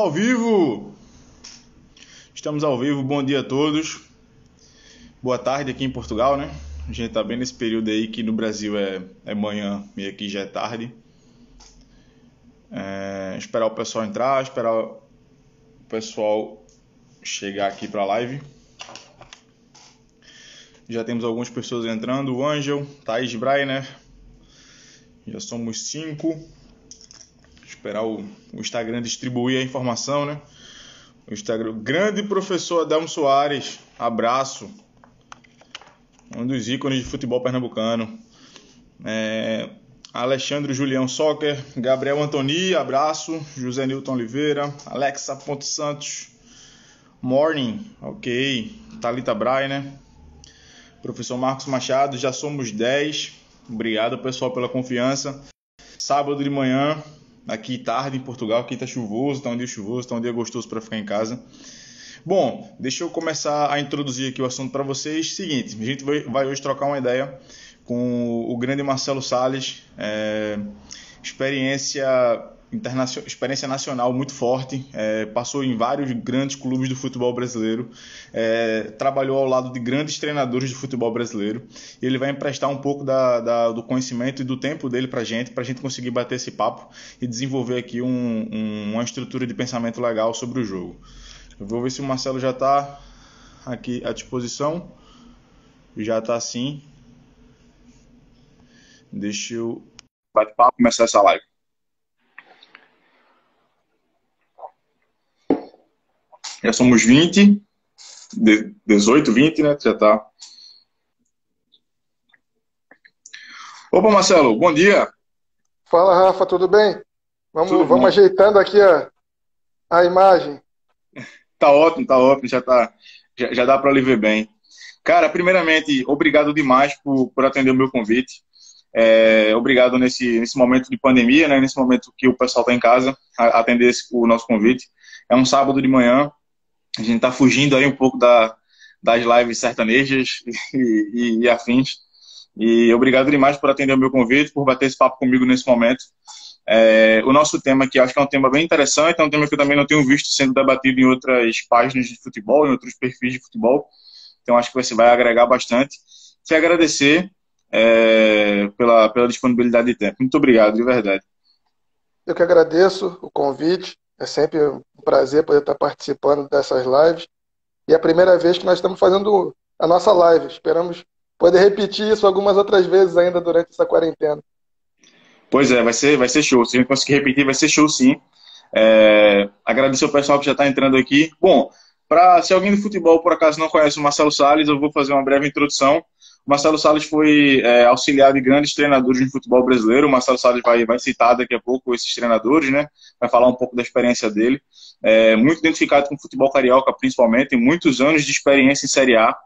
Ao vivo! Estamos ao vivo, bom dia a todos. Boa tarde aqui em Portugal, né? A gente tá bem nesse período aí que no Brasil é manhã e aqui já é tarde. Esperar o pessoal entrar, esperar o pessoal chegar aqui pra live. Já temos algumas pessoas entrando, o Ângel, Thaís Breiner. Já somos 5. Esperar o Instagram distribuir a informação, né? O Instagram, grande professor Adelmo Soares, abraço. Um dos ícones de futebol pernambucano. Alexandre Julião Soccer, Gabriel Antoni, abraço. José Nilton Oliveira, Alexa Ponte Santos, Morning, ok. Thalita Breiner, professor Marcos Machado, já somos 10. Obrigado, pessoal, pela confiança. Sábado de manhã, aqui tarde em Portugal, aqui tá chuvoso, tá um dia chuvoso, tá um dia gostoso para ficar em casa. Bom, deixa eu começar a introduzir aqui o assunto para vocês. Seguinte, a gente vai hoje trocar uma ideia com o grande Marcelo Salles, experiência nacional muito forte, passou em vários grandes clubes do futebol brasileiro, trabalhou ao lado de grandes treinadores do futebol brasileiro, e ele vai emprestar um pouco do conhecimento e do tempo dele para a gente conseguir bater esse papo e desenvolver aqui uma estrutura de pensamento legal sobre o jogo. Eu vou ver se o Marcelo já está aqui à disposição. Já está sim. Deixa eu bate-papo, começar essa live. Já somos 20, 18, 20, né? Já tá. Opa, Marcelo, bom dia. Fala, Rafa, tudo bem? Vamos ajeitando aqui a imagem. Tá ótimo, já dá para lhe ver bem. Cara, primeiramente, obrigado demais por atender o meu convite. Obrigado nesse momento de pandemia, né? Nesse momento que o pessoal está em casa, atender o nosso convite. É um sábado de manhã, a gente está fugindo aí um pouco das lives sertanejas e afins. E obrigado demais por atender o meu convite, por bater esse papo comigo nesse momento. O nosso tema aqui, acho que é um tema bem interessante, é um tema que eu também não tenho visto sendo debatido em outras páginas de futebol, em outros perfis de futebol. Então acho que você vai agregar bastante. Te agradecer pela disponibilidade de tempo. Muito obrigado, de verdade. Eu que agradeço o convite. É sempre um prazer poder estar participando dessas lives. E é a primeira vez que nós estamos fazendo a nossa live. Esperamos poder repetir isso algumas outras vezes ainda durante essa quarentena. Pois vai ser show. Se a gente conseguir repetir, vai ser show sim. Agradecer ao pessoal que já está entrando aqui. Bom, se alguém do futebol por acaso não conhece o Marcelo Salles, eu vou fazer uma breve introdução. O Marcelo Salles foi auxiliar de grandes treinadores de futebol brasileiro. O Marcelo Salles vai citar daqui a pouco esses treinadores, né? Vai falar um pouco da experiência dele. Muito identificado com o futebol carioca, principalmente. Tem muitos anos de experiência em Série A.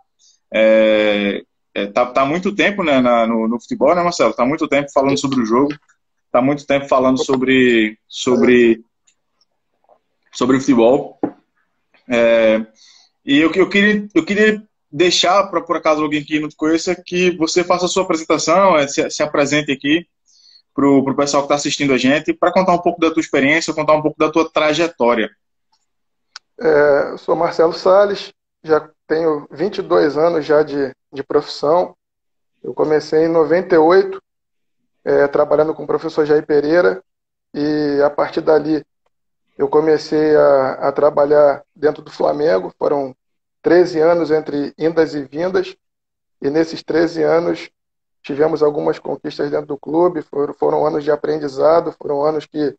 Tá há muito tempo, né, no futebol, né, Marcelo? Tá há muito tempo falando sobre o jogo. Tá há muito tempo falando sobre futebol. E eu queria deixar, para por acaso alguém que não te conheça, que você faça a sua apresentação, se apresente aqui para o pessoal que está assistindo a gente, para contar um pouco da tua experiência, contar um pouco da tua trajetória. Eu sou Marcelo Salles, já tenho 22 anos já de profissão. Eu comecei em 98, trabalhando com o professor Jair Pereira, e a partir dali eu comecei a trabalhar dentro do Flamengo. Foram 13 anos entre indas e vindas, e nesses 13 anos tivemos algumas conquistas dentro do clube. Foram anos de aprendizado, foram anos que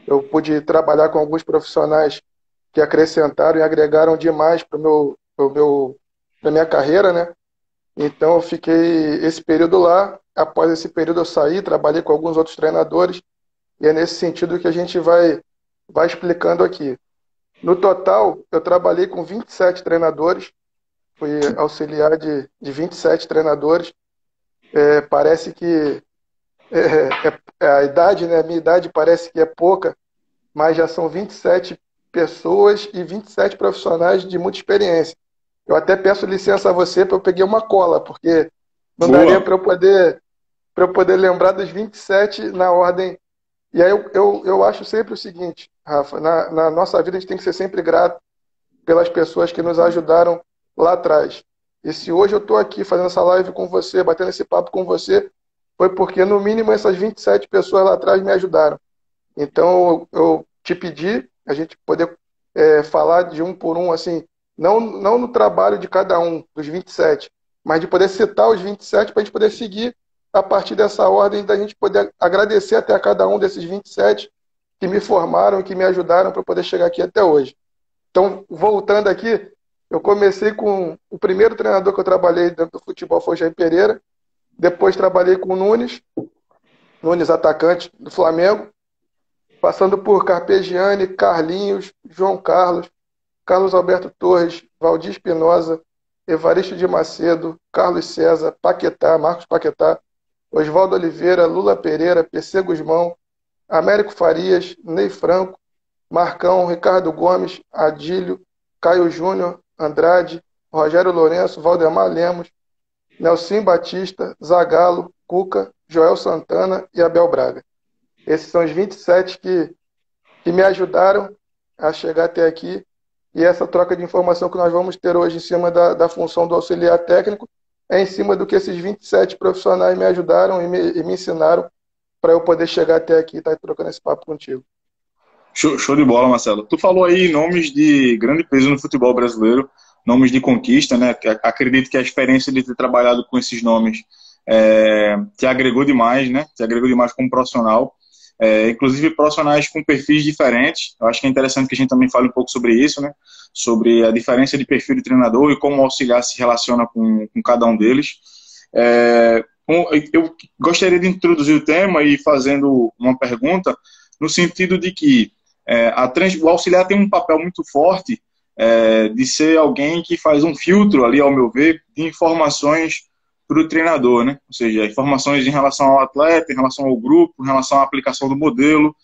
eu pude trabalhar com alguns profissionais que acrescentaram e agregaram demais para minha carreira, né? Então eu fiquei esse período lá. Após esse período eu saí, trabalhei com alguns outros treinadores, e é nesse sentido que a gente vai explicando aqui. No total, eu trabalhei com 27 treinadores, fui auxiliar de 27 treinadores. Parece que a idade, né? A minha idade parece que é pouca, mas já são 27 pessoas e 27 profissionais de muita experiência. Eu até peço licença a você, para eu peguei uma cola, porque não daria para eu poder lembrar dos 27 na ordem E aí eu acho sempre o seguinte, Rafa, na nossa vida a gente tem que ser sempre grato pelas pessoas que nos ajudaram lá atrás. E se hoje eu estou aqui fazendo essa live com você, batendo esse papo com você, foi porque no mínimo essas 27 pessoas lá atrás me ajudaram. Então eu te pedi a gente poder falar de um por um, assim, não no trabalho de cada um, dos 27, mas de poder citar os 27 para a gente poder seguir a partir dessa ordem, da gente poder agradecer até a cada um desses 27 que me formaram, que me ajudaram para poder chegar aqui até hoje. Então, voltando aqui, eu comecei com o primeiro treinador que eu trabalhei dentro do futebol foi o Jair Pereira, depois trabalhei com o Nunes atacante do Flamengo, passando por Carpegiani, Carlinhos, João Carlos, Carlos Alberto Torres, Valdir Espinosa, Evaristo de Macedo, Carlos César, Paquetá, Marcos Paquetá, Oswaldo Oliveira, Lula Pereira, PC Guzmão, Américo Farias, Ney Franco, Marcão, Ricardo Gomes, Adílio, Caio Júnior, Andrade, Rogério Lourenço, Valdemar Lemos, Nelson Batista, Zagallo, Cuca, Joel Santana e Abel Braga. Esses são os 27 que me ajudaram a chegar até aqui. E essa troca de informação que nós vamos ter hoje em cima da função do auxiliar técnico é em cima do que esses 27 profissionais me ajudaram e me ensinaram para eu poder chegar até aqui e estar trocando esse papo contigo. Show de bola, Marcelo. Tu falou aí nomes de grande peso no futebol brasileiro, nomes de conquista, né? Acredito que a experiência de ter trabalhado com esses nomes te agregou demais, né? Te agregou demais como profissional. Inclusive profissionais com perfis diferentes. Eu acho que é interessante que a gente também fale um pouco sobre isso, né? Sobre a diferença de perfil de treinador e como o auxiliar se relaciona com cada um deles. Eu gostaria de introduzir o tema e fazendo uma pergunta no sentido de que o auxiliar tem um papel muito forte de ser alguém que faz um filtro ali, ao meu ver, de informações para o treinador, né? Ou seja, informações em relação ao atleta, em relação ao grupo, em relação à aplicação do modelo,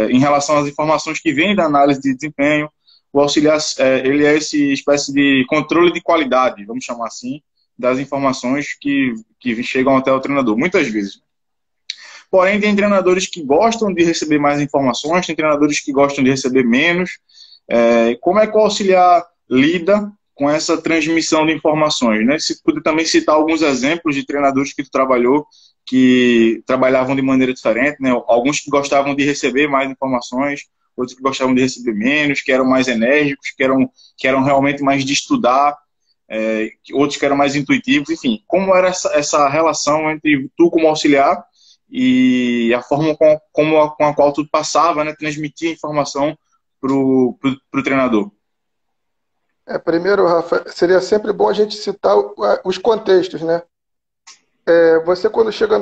em relação às informações que vêm da análise de desempenho. O auxiliar, ele é essa espécie de controle de qualidade, vamos chamar assim, das informações que chegam até o treinador, muitas vezes. Porém, tem treinadores que gostam de receber mais informações, tem treinadores que gostam de receber menos. Como é que o auxiliar lida com essa transmissão de informações, né? Se puder também citar alguns exemplos de treinadores que tu trabalhou, que trabalhavam de maneira diferente, né? Alguns que gostavam de receber mais informações, outros que gostavam de receber menos, que eram mais enérgicos, que eram realmente mais de estudar, outros que eram mais intuitivos, enfim. Como era essa relação entre tu como auxiliar e a forma com a qual tu passava, né? Transmitia informação pro treinador? Primeiro, Rafa, seria sempre bom a gente citar os contextos, né? Você, quando chega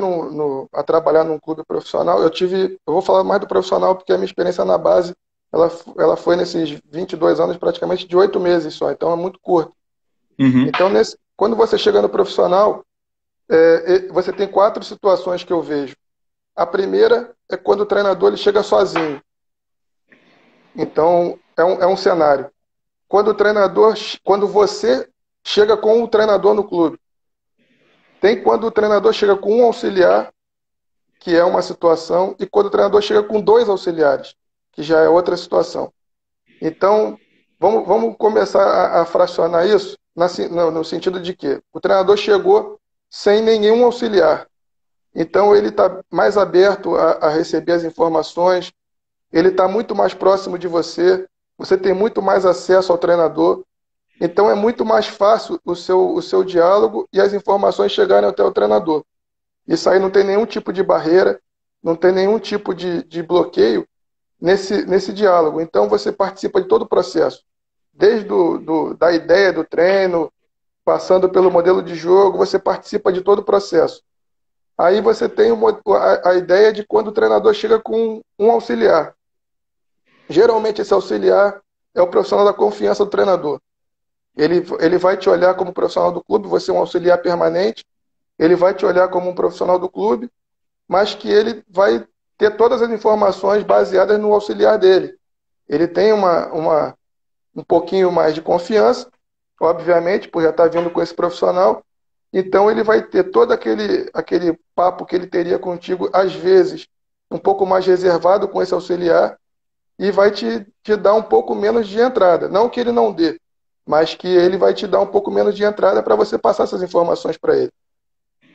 a trabalhar num clube profissional, eu vou falar mais do profissional porque a minha experiência na base, ela foi nesses 22 anos praticamente de 8 meses só, então é muito curto. Uhum. Então, quando você chega no profissional, você tem 4 situações que eu vejo. A primeira é quando o treinador ele chega sozinho. Então, é um cenário. Quando você chega com o treinador no clube. Tem quando o treinador chega com um auxiliar, que é uma situação, e quando o treinador chega com 2 auxiliares, que já é outra situação. Então, vamos começar a fracionar isso no sentido de que o treinador chegou sem nenhum auxiliar. Então, ele está mais aberto a receber as informações, ele está muito mais próximo de você, você tem muito mais acesso ao treinador, então é muito mais fácil o seu diálogo e as informações chegarem até o treinador. Isso aí não tem nenhum tipo de barreira, não tem nenhum tipo de bloqueio nesse diálogo. Então você participa de todo o processo, desde da ideia do treino, passando pelo modelo de jogo, você participa de todo o processo. Aí você tem a ideia de quando o treinador chega com um auxiliar. Geralmente esse auxiliar é o profissional da confiança do treinador. Ele vai te olhar como profissional do clube, você é um auxiliar permanente, ele vai te olhar como um profissional do clube, mas que ele vai ter todas as informações baseadas no auxiliar dele. Ele tem um pouquinho mais de confiança, obviamente, por já estar vindo com esse profissional, então ele vai ter todo aquele papo que ele teria contigo, às vezes, um pouco mais reservado com esse auxiliar e vai te dar um pouco menos de entrada. Não que ele não dê, mas que ele vai te dar um pouco menos de entrada para você passar essas informações para ele.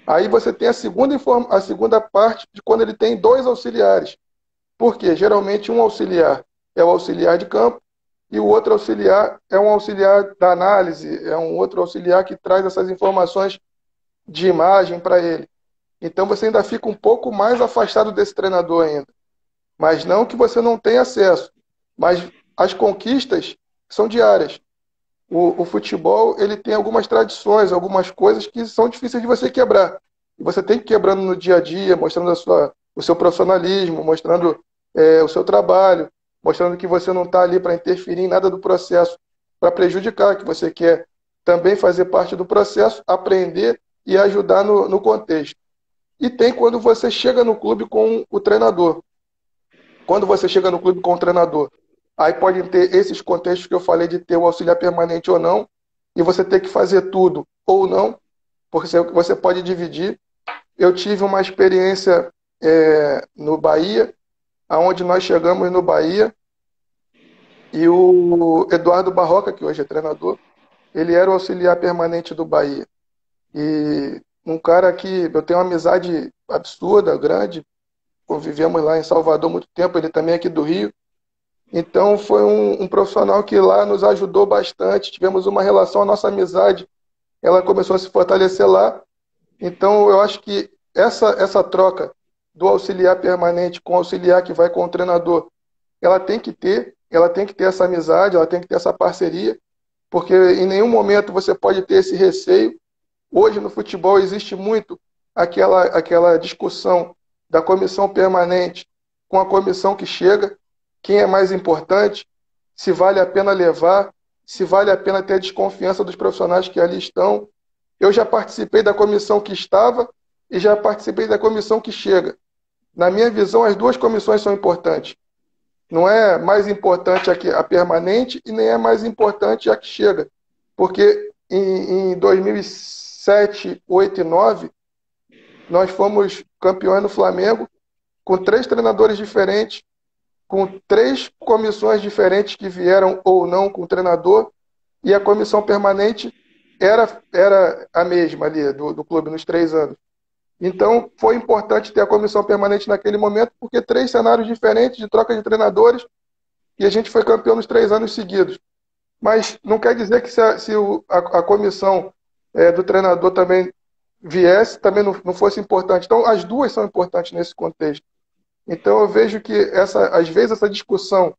Aí você tem a segunda parte de quando ele tem dois auxiliares. Porque geralmente um auxiliar é o auxiliar de campo e o outro auxiliar é um auxiliar da análise, é um outro auxiliar que traz essas informações de imagem para ele. Então você ainda fica um pouco mais afastado desse treinador ainda. Mas não que você não tenha acesso. Mas as conquistas são diárias. O futebol ele tem algumas tradições, algumas coisas que são difíceis de você quebrar. E você tem que ir quebrando no dia a dia, mostrando o seu profissionalismo, mostrando o seu trabalho, mostrando que você não está ali para interferir em nada do processo, para prejudicar, que você quer também fazer parte do processo, aprender e ajudar no contexto. E tem quando você chega no clube com o treinador. Quando você chega no clube com o treinador, aí pode ter esses contextos que eu falei de ter o auxiliar permanente ou não, e você ter que fazer tudo ou não, porque você pode dividir. Eu tive uma experiência no Bahia, aonde nós chegamos no Bahia, e o Eduardo Barroca, que hoje é treinador, ele era o auxiliar permanente do Bahia. E um cara que eu tenho uma amizade absurda, grande, convivemos lá em Salvador há muito tempo, ele também é aqui do Rio. Então foi um profissional que lá nos ajudou bastante, tivemos uma relação, a nossa amizade, ela começou a se fortalecer lá. Então eu acho que essa troca do auxiliar permanente com o auxiliar que vai com o treinador, ela tem que ter essa amizade, ela tem que ter essa parceria, porque em nenhum momento você pode ter esse receio. Hoje no futebol existe muito aquela discussão da comissão permanente com a comissão que chega, quem é mais importante, se vale a pena levar, se vale a pena ter a desconfiança dos profissionais que ali estão. Eu já participei da comissão que estava e já participei da comissão que chega. Na minha visão, as duas comissões são importantes. Não é mais importante a permanente e nem é mais importante a que chega. Porque em 2007, 2008 e 2009, nós fomos campeões no Flamengo com 3 treinadores diferentes, com 3 comissões diferentes que vieram ou não com o treinador, e a comissão permanente era a mesma ali do clube nos 3 anos. Então, foi importante ter a comissão permanente naquele momento, porque 3 cenários diferentes de troca de treinadores, e a gente foi campeão nos 3 anos seguidos. Mas não quer dizer que se a comissão do treinador também viesse, também não fosse importante. Então, as duas são importantes nesse contexto. Então, eu vejo que, às vezes, essa discussão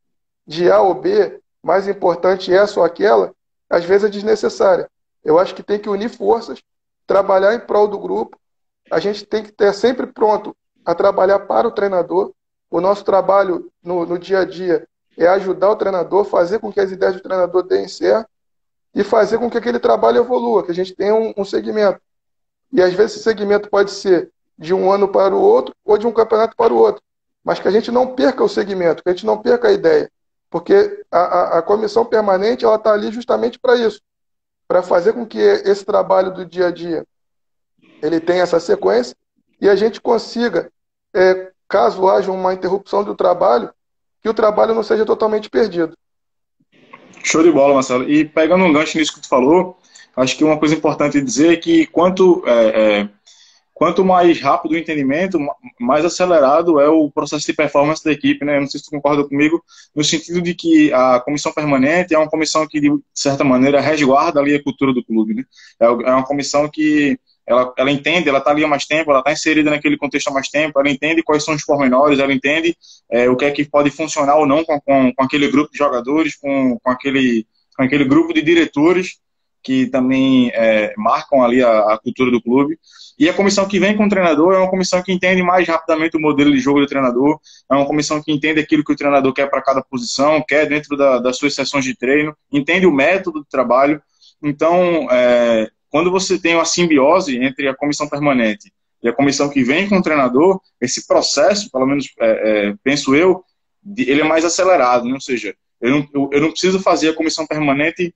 de A ou B, mais importante essa ou aquela, às vezes é desnecessária. Eu acho que tem que unir forças, trabalhar em prol do grupo. A gente tem que estar sempre pronto a trabalhar para o treinador. O nosso trabalho no dia a dia é ajudar o treinador, fazer com que as ideias do treinador deem certo e fazer com que aquele trabalho evolua, que a gente tenha um segmento. E às vezes esse segmento pode ser de um ano para o outro ou de um campeonato para o outro. Mas que a gente não perca o segmento, que a gente não perca a ideia. Porque a comissão permanente ela está ali justamente para isso. Para fazer com que esse trabalho do dia a dia ele tenha essa sequência e a gente consiga, caso haja uma interrupção do trabalho, que o trabalho não seja totalmente perdido. Show de bola, Marcelo. E pegando um gancho nisso que tu falou, acho que uma coisa importante dizer é que quanto mais rápido o entendimento, mais acelerado é o processo de performance da equipe, né? Eu não sei se tu concorda comigo, no sentido de que a comissão permanente é uma comissão que, de certa maneira, resguarda ali a cultura do clube, né? É uma comissão que ela entende, ela está ali há mais tempo, ela está inserida naquele contexto há mais tempo, ela entende quais são os pormenores, ela entende o que é que pode funcionar ou não com aquele grupo de jogadores, com aquele grupo de diretores que também marcam ali a cultura do clube. E a comissão que vem com o treinador é uma comissão que entende mais rapidamente o modelo de jogo do treinador, é uma comissão que entende aquilo que o treinador quer para cada posição, quer dentro das suas sessões de treino, entende o método de trabalho. Então, quando você tem uma simbiose entre a comissão permanente e a comissão que vem com o treinador, esse processo, pelo menos penso eu, ele é mais acelerado, né? Ou seja, eu não preciso fazer a comissão permanente,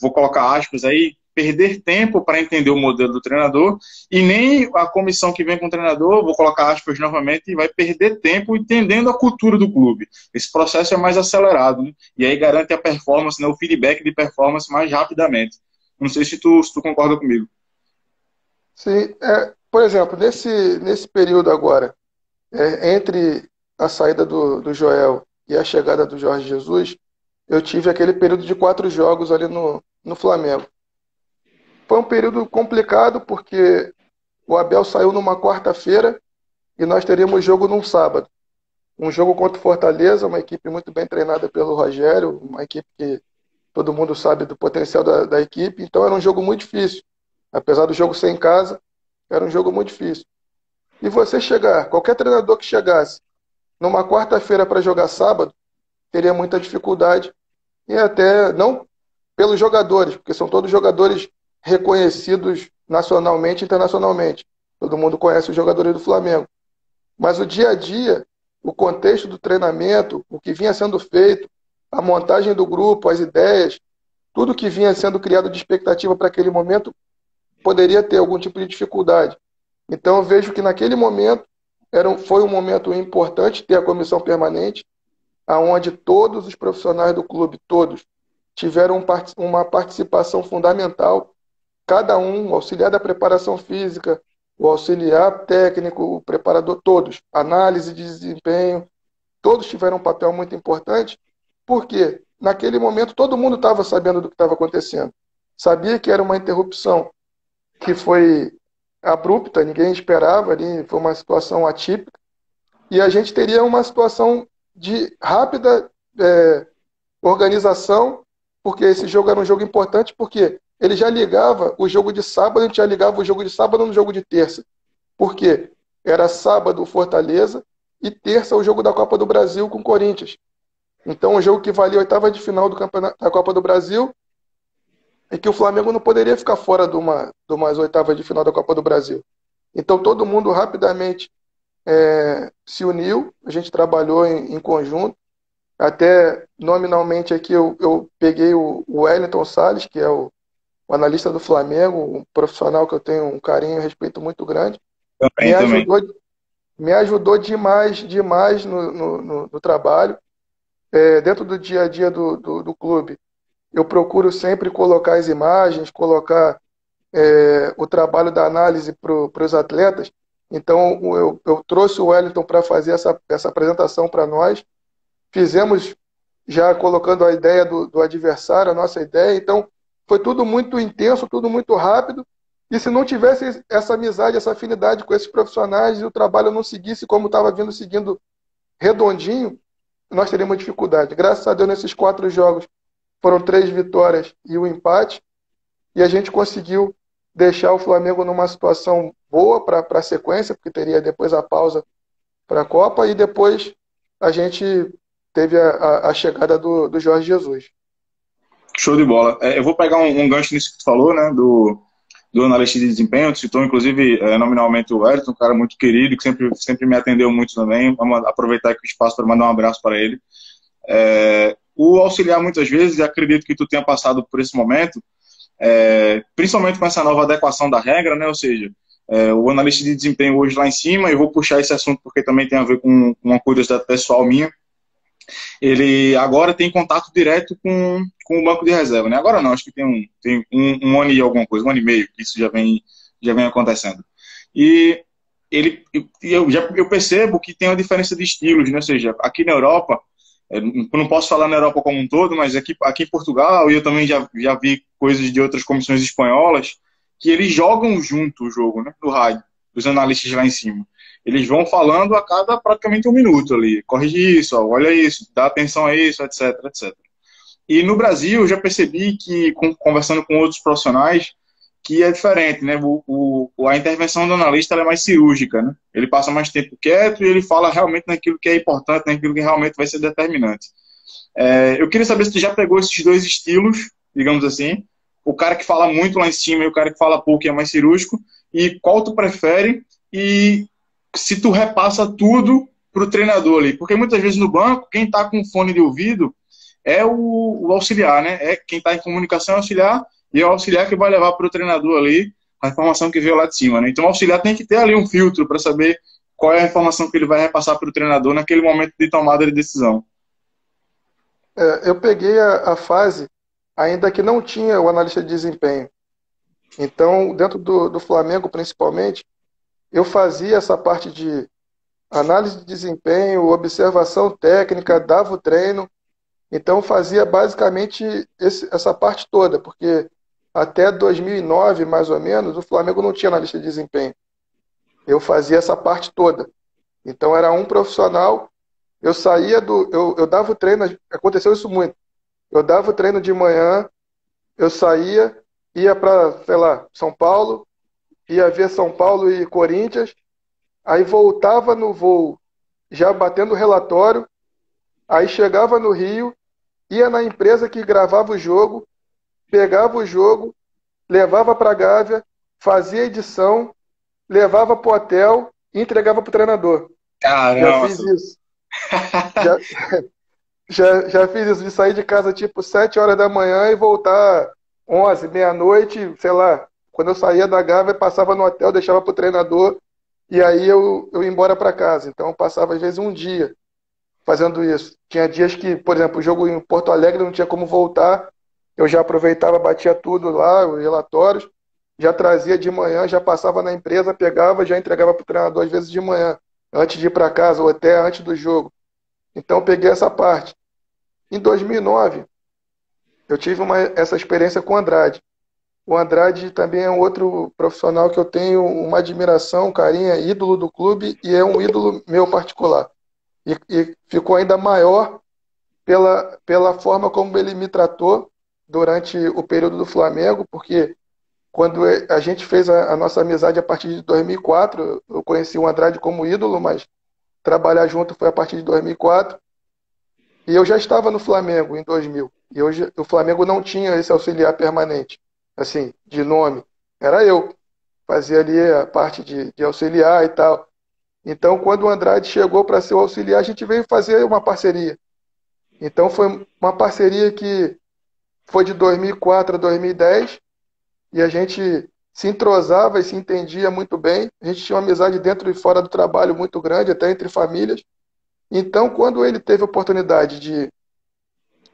vou colocar aspas aí, perder tempo para entender o modelo do treinador, e nem a comissão que vem com o treinador, vou colocar aspas novamente, vai perder tempo entendendo a cultura do clube. Esse processo é mais acelerado, né? E aí garante a performance, né, o feedback de performance mais rapidamente. Não sei se tu concorda comigo. Sim, por exemplo, nesse período agora, entre a saída do Joel e a chegada do Jorge Jesus, eu tive aquele período de 4 jogos ali no Flamengo. Foi um período complicado porque o Abel saiu numa quarta-feira e nós teríamos jogo num sábado. Um jogo contra o Fortaleza, uma equipe muito bem treinada pelo Rogério, uma equipe que todo mundo sabe do potencial da equipe, então era um jogo muito difícil. Apesar do jogo ser em casa, era um jogo muito difícil. E você chegar, qualquer treinador que chegasse numa quarta-feira para jogar sábado, teria muita dificuldade, e até não pelos jogadores, porque são todos jogadores reconhecidos nacionalmente e internacionalmente. Todo mundo conhece os jogadores do Flamengo. Mas o dia a dia, o contexto do treinamento, o que vinha sendo feito, a montagem do grupo, as ideias, tudo que vinha sendo criado de expectativa para aquele momento, poderia ter algum tipo de dificuldade. Então eu vejo que naquele momento foi um momento importante ter a comissão permanente, aonde todos os profissionais do clube, todos, tiveram uma participação fundamental, cada um, o auxiliar da preparação física, o auxiliar técnico, o preparador, todos, análise de desempenho, todos tiveram um papel muito importante, porque naquele momento todo mundo estava sabendo do que estava acontecendo. Sabia que era uma interrupção que foi abrupta, ninguém esperava, ali foi uma situação atípica, e a gente teria uma situação de rápida organização, porque esse jogo era um jogo importante, porque ele já ligava o jogo de sábado, a gente já ligava o jogo de sábado no jogo de terça. Por quê? Era sábado o Fortaleza e terça o jogo da Copa do Brasil com o Corinthians. Então, o jogo que valia a oitava de final do campeonato da Copa do Brasil, e que o Flamengo não poderia ficar fora de umas oitavas de final da Copa do Brasil. Então, todo mundo rapidamente se uniu, a gente trabalhou em conjunto. Até nominalmente aqui eu peguei o Wellington Salles, que é o analista do Flamengo, um profissional que eu tenho um carinho e respeito muito grande. Também. Me ajudou demais no trabalho. Dentro do dia a dia do clube, eu procuro sempre colocar as imagens, colocar o trabalho da análise para os atletas. Então, eu trouxe o Wellington para fazer essa apresentação para nós. Fizemos já colocando a ideia do adversário, a nossa ideia. Então, foi tudo muito intenso, tudo muito rápido. E se não tivesse essa amizade, essa afinidade com esses profissionais e o trabalho não seguisse como estava vindo seguindo redondinho, nós teríamos dificuldade. Graças a Deus, nesses 4 jogos, foram 3 vitórias e um empate. E a gente conseguiu deixar o Flamengo numa situação boa para a sequência, porque teria depois a pausa para a Copa. E depois a gente teve a chegada do Jorge Jesus. Show de bola. Eu vou pegar um gancho nisso que tu falou, né, do analista de desempenho. Tu citou, inclusive, nominalmente o Wellington, um cara muito querido, que sempre me atendeu muito também. Vamos aproveitar aqui o espaço para mandar um abraço para ele. O auxiliar, muitas vezes, e acredito que tu tenha passado por esse momento, principalmente com essa nova adequação da regra, né, ou seja, o analista de desempenho hoje lá em cima, eu vou puxar esse assunto porque também tem a ver com uma curiosidade pessoal minha, ele agora tem contato direto com o banco de reserva, né? Agora não, acho que tem um ano e alguma coisa, 1 ano e meio, que isso já vem acontecendo. E eu percebo que tem uma diferença de estilos, né? Ou seja, aqui na Europa, eu não posso falar na Europa como um todo, mas aqui em Portugal, e eu também já vi coisas de outras comissões espanholas, que eles jogam junto o jogo, né? No rádio, os analistas lá em cima. Eles vão falando a cada praticamente 1 minuto ali. Corrige isso, ó, olha isso, dá atenção a isso, etc, etc. E no Brasil, eu já percebi que, conversando com outros profissionais, que é diferente, né? A intervenção do analista é mais cirúrgica, né? Ele passa mais tempo quieto e ele fala realmente naquilo que é importante, naquilo que realmente vai ser determinante. Eu queria saber se tu já pegou esses 2 estilos, digamos assim, o cara que fala muito lá em cima e o cara que fala pouco e é mais cirúrgico, e qual tu prefere e se tu repassa tudo pro treinador ali. Porque muitas vezes no banco, quem tá com fone de ouvido é o auxiliar, né? Quem tá em comunicação é o auxiliar, e é o auxiliar que vai levar para o treinador ali a informação que veio lá de cima, né? Então o auxiliar tem que ter ali um filtro para saber qual é a informação que ele vai repassar para o treinador naquele momento de tomada de decisão. Eu peguei a fase ainda que não tinha o analista de desempenho. Então, dentro do Flamengo, principalmente, eu fazia essa parte de análise de desempenho, observação técnica, dava o treino. Então, fazia basicamente essa parte toda, porque até 2009, mais ou menos, o Flamengo não tinha analista de desempenho. Eu fazia essa parte toda. Então, era um profissional. Eu saía eu dava o treino, aconteceu isso muito. Eu dava o treino de manhã, eu saía, ia para, sei lá, São Paulo, ia ver São Paulo e Corinthians, aí voltava no voo, já batendo o relatório, aí chegava no Rio, ia na empresa que gravava o jogo, pegava o jogo, levava para a Gávea, fazia edição, levava para o hotel e entregava para o treinador. Já Caramba! fiz isso. Já, já fiz isso de sair de casa tipo 7 horas da manhã e voltar 11, meia-noite, sei lá. Quando eu saía da Gávea, passava no hotel, deixava para o treinador e aí eu ia embora para casa. Então eu passava às vezes um dia fazendo isso. Tinha dias que, por exemplo, o jogo em Porto Alegre não tinha como voltar, eu já aproveitava, batia tudo lá, os relatórios, já trazia de manhã, já passava na empresa, pegava, já entregava para o treinador às vezes de manhã, antes de ir para casa ou até antes do jogo. Então eu peguei essa parte. Em 2009, eu tive essa experiência com o Andrade. O Andrade também é um outro profissional que eu tenho uma admiração, um carinho, é ídolo do clube e é um ídolo meu particular. E ficou ainda maior pela forma como ele me tratou durante o período do Flamengo, porque quando a gente fez a nossa amizade a partir de 2004, eu conheci o Andrade como ídolo, mas trabalhar junto foi a partir de 2004. E eu já estava no Flamengo em 2000. E hoje o Flamengo não tinha esse auxiliar permanente, assim, de nome. Era eu. Fazia ali a parte de auxiliar e tal. Então, quando o Andrade chegou para ser o auxiliar, a gente veio fazer uma parceria. Então, foi uma parceria que foi de 2004 a 2010 e a gente se entrosava e se entendia muito bem. A gente tinha uma amizade dentro e fora do trabalho muito grande, até entre famílias. Então, quando ele teve a oportunidade de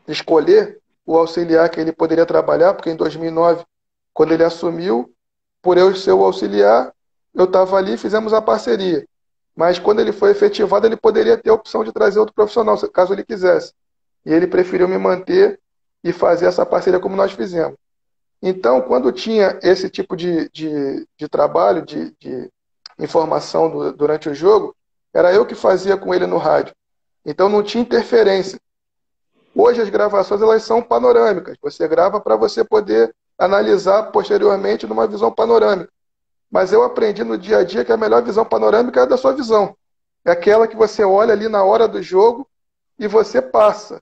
escolher o auxiliar que ele poderia trabalhar, porque em 2009, quando ele assumiu, por eu ser o auxiliar, eu estava ali e fizemos a parceria. Mas quando ele foi efetivado, ele poderia ter a opção de trazer outro profissional, caso ele quisesse. E ele preferiu me manter e fazer essa parceria como nós fizemos. Então, quando tinha esse tipo de trabalho, de informação durante o jogo, era eu que fazia com ele no rádio. Então não tinha interferência. Hoje as gravações elas são panorâmicas. Você grava para você poder analisar posteriormente numa visão panorâmica. Mas eu aprendi no dia a dia que a melhor visão panorâmica é a da sua visão. É aquela que você olha ali na hora do jogo e você passa.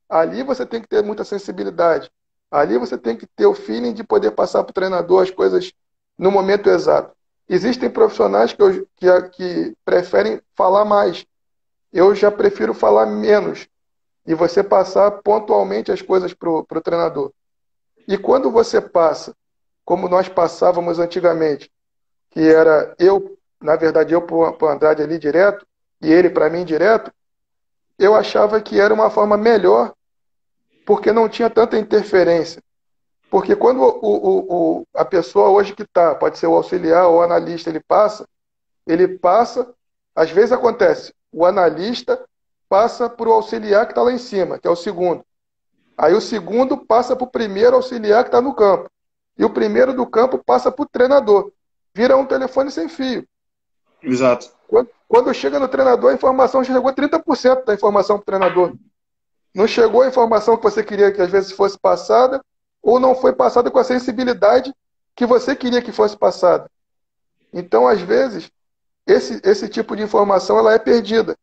Ali você tem que ter muita sensibilidade. Ali você tem que ter o feeling de poder passar para o treinador as coisas no momento exato. Existem profissionais que preferem falar mais. Eu já prefiro falar menos e você passar pontualmente as coisas para o treinador. E quando você passa, como nós passávamos antigamente, que era eu, na verdade, eu para o Andrade ali direto, e ele para mim direto, eu achava que era uma forma melhor, porque não tinha tanta interferência. Porque quando a pessoa hoje que está, pode ser o auxiliar ou o analista, ele passa, às vezes acontece, o analista passa para o auxiliar que está lá em cima, que é o segundo. Aí o segundo passa para o primeiro auxiliar que está no campo. E o primeiro do campo passa para o treinador. Vira um telefone sem fio. Exato. Quando chega no treinador, a informação chegou 30% da informação para o treinador. Não chegou a informação que você queria que às vezes fosse passada, ou não foi passada com a sensibilidade que você queria que fosse passada. Então, às vezes, esse tipo de informação ela é perdida.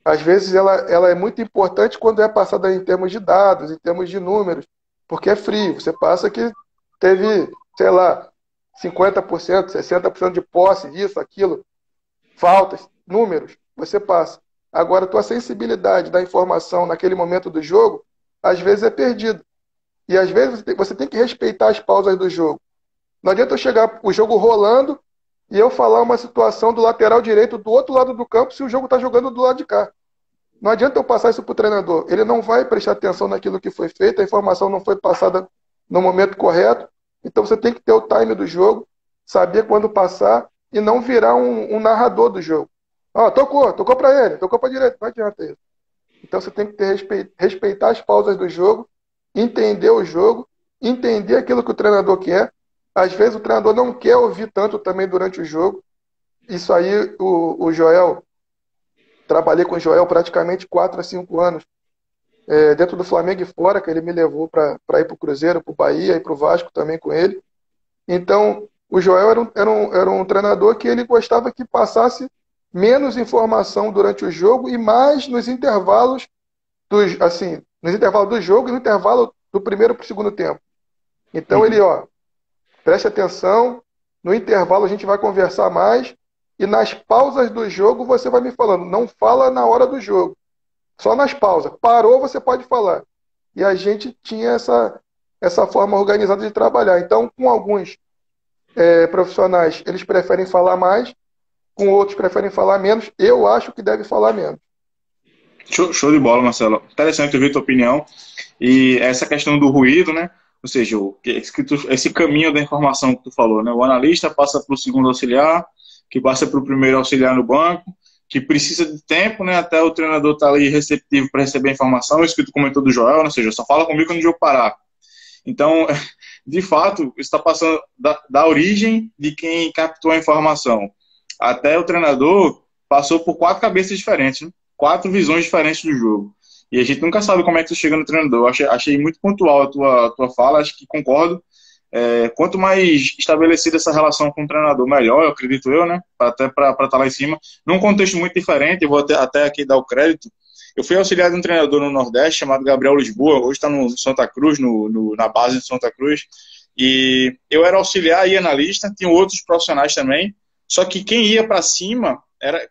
Às vezes, ela é muito importante quando é passada em termos de dados, em termos de números, porque é frio. Você passa que teve, sei lá, 50%, 60% de posse disso, aquilo, faltas, números, você passa. Agora, a tua sensibilidade da informação naquele momento do jogo, às vezes é perdida. E às vezes você tem que respeitar as pausas do jogo. Não adianta eu chegar o jogo rolando e eu falar uma situação do lateral direito do outro lado do campo se o jogo está jogando do lado de cá. Não adianta eu passar isso para o treinador. Ele não vai prestar atenção naquilo que foi feito, a informação não foi passada no momento correto. Então você tem que ter o time do jogo, saber quando passar e não virar um narrador do jogo. Tocou para ele, tocou para a direita, não adianta isso. Então você tem que respeitar as pausas do jogo, entender o jogo, entender aquilo que o treinador quer. Às vezes o treinador não quer ouvir tanto também durante o jogo. Isso aí, o Joel, trabalhei com o Joel praticamente 4 a 5 anos, dentro do Flamengo e fora, que ele me levou para ir para o Cruzeiro, para o Bahia e para o Vasco também com ele. Então, o Joel era um treinador que ele gostava que passasse menos informação durante o jogo e mais nos intervalos nos intervalos do jogo e no intervalo do primeiro para o segundo tempo. Então ele, preste atenção, no intervalo a gente vai conversar mais e nas pausas do jogo você vai me falando, não fala na hora do jogo, só nas pausas. Parou, você pode falar. E a gente tinha essa forma organizada de trabalhar. Então, com alguns profissionais, eles preferem falar mais, com outros preferem falar menos. Eu acho que deve falar menos. Show de bola, Marcelo. Interessante ouvir a tua opinião. E essa questão do ruído, né? Ou seja, esse caminho da informação que tu falou, né? O analista passa para o segundo auxiliar, que passa para o primeiro auxiliar no banco, que precisa de tempo, né? Até o treinador estar ali receptivo para receber a informação. Isso que tu comentou do Joel, né? Ou seja, só fala comigo quando o jogo parar. Então, de fato, isso está passando da origem de quem captou a informação. Até o treinador passou por 4 cabeças diferentes, né? 4 visões diferentes do jogo. E a gente nunca sabe como é que tu chega no treinador. Achei muito pontual a tua fala, acho que concordo. Quanto mais estabelecida essa relação com o treinador, melhor, eu acredito eu, né? Até para estar lá em cima. Num contexto muito diferente, eu vou até aqui dar o crédito. Eu fui auxiliar de um treinador no Nordeste chamado Gabriel Lisboa, hoje está no Santa Cruz, na base de Santa Cruz. E eu era auxiliar e analista, tinha outros profissionais também. Só que quem ia para cima,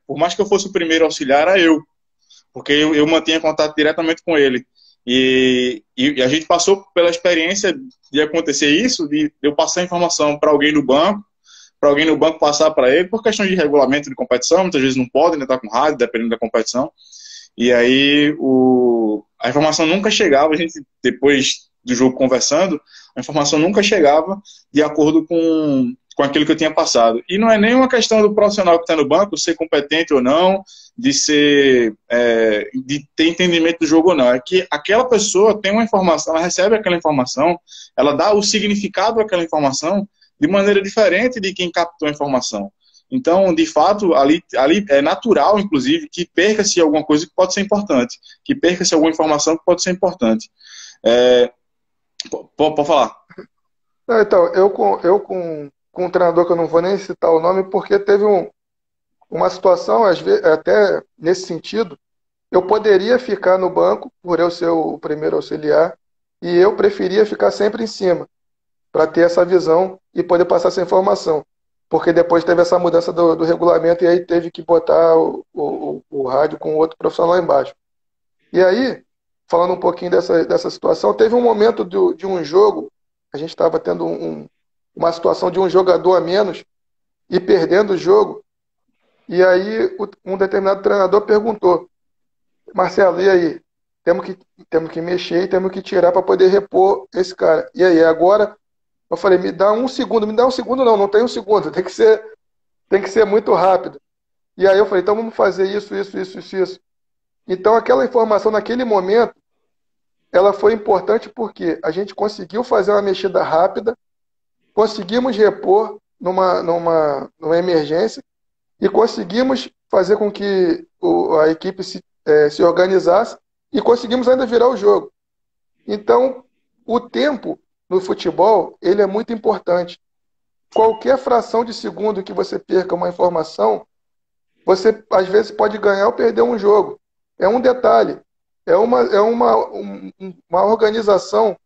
por mais que eu fosse o primeiro auxiliar, era eu. Porque eu mantinha contato diretamente com ele. E a gente passou pela experiência de acontecer isso, de eu passar a informação para alguém no banco passar para ele, por questão de regulamento de competição, muitas vezes não pode, né, estar com rádio, dependendo da competição. E aí a informação nunca chegava, a gente, depois do jogo conversando, a informação nunca chegava de acordo com aquilo que eu tinha passado. E não é nem uma questão do profissional que está no banco ser competente ou não, de ter entendimento do jogo ou não. É que aquela pessoa tem uma informação, ela recebe aquela informação, ela dá o significado àquela informação de maneira diferente de quem captou a informação. Então, de fato, ali é natural, inclusive, que perca-se alguma coisa que pode ser importante, que perca-se alguma informação que pode ser importante. Pode falar. Então, eu com um treinador que eu não vou nem citar o nome, porque teve uma situação, às vezes, até nesse sentido, eu poderia ficar no banco, por eu ser o primeiro auxiliar, e eu preferia ficar sempre em cima, para ter essa visão e poder passar essa informação. Porque depois teve essa mudança do regulamento e aí teve que botar o rádio com outro profissional lá embaixo. E aí, falando um pouquinho dessa situação, teve um momento de um jogo, a gente estava tendo uma situação de um jogador a menos e perdendo o jogo. E aí um determinado treinador perguntou: Marcelo, e aí? Temos que mexer e temos que tirar para poder repor esse cara. E aí, agora? Eu falei, me dá um segundo não tem um segundo, tem que ser muito rápido. E aí eu falei, então vamos fazer isso. Então aquela informação naquele momento, ela foi importante porque a gente conseguiu fazer uma mexida rápida, conseguimos repor numa emergência e conseguimos fazer com que a equipe se organizasse e conseguimos ainda virar o jogo. Então, o tempo no futebol, ele é muito importante. Qualquer fração de segundo que você perca uma informação, você às vezes pode ganhar ou perder um jogo. É um detalhe. É uma organização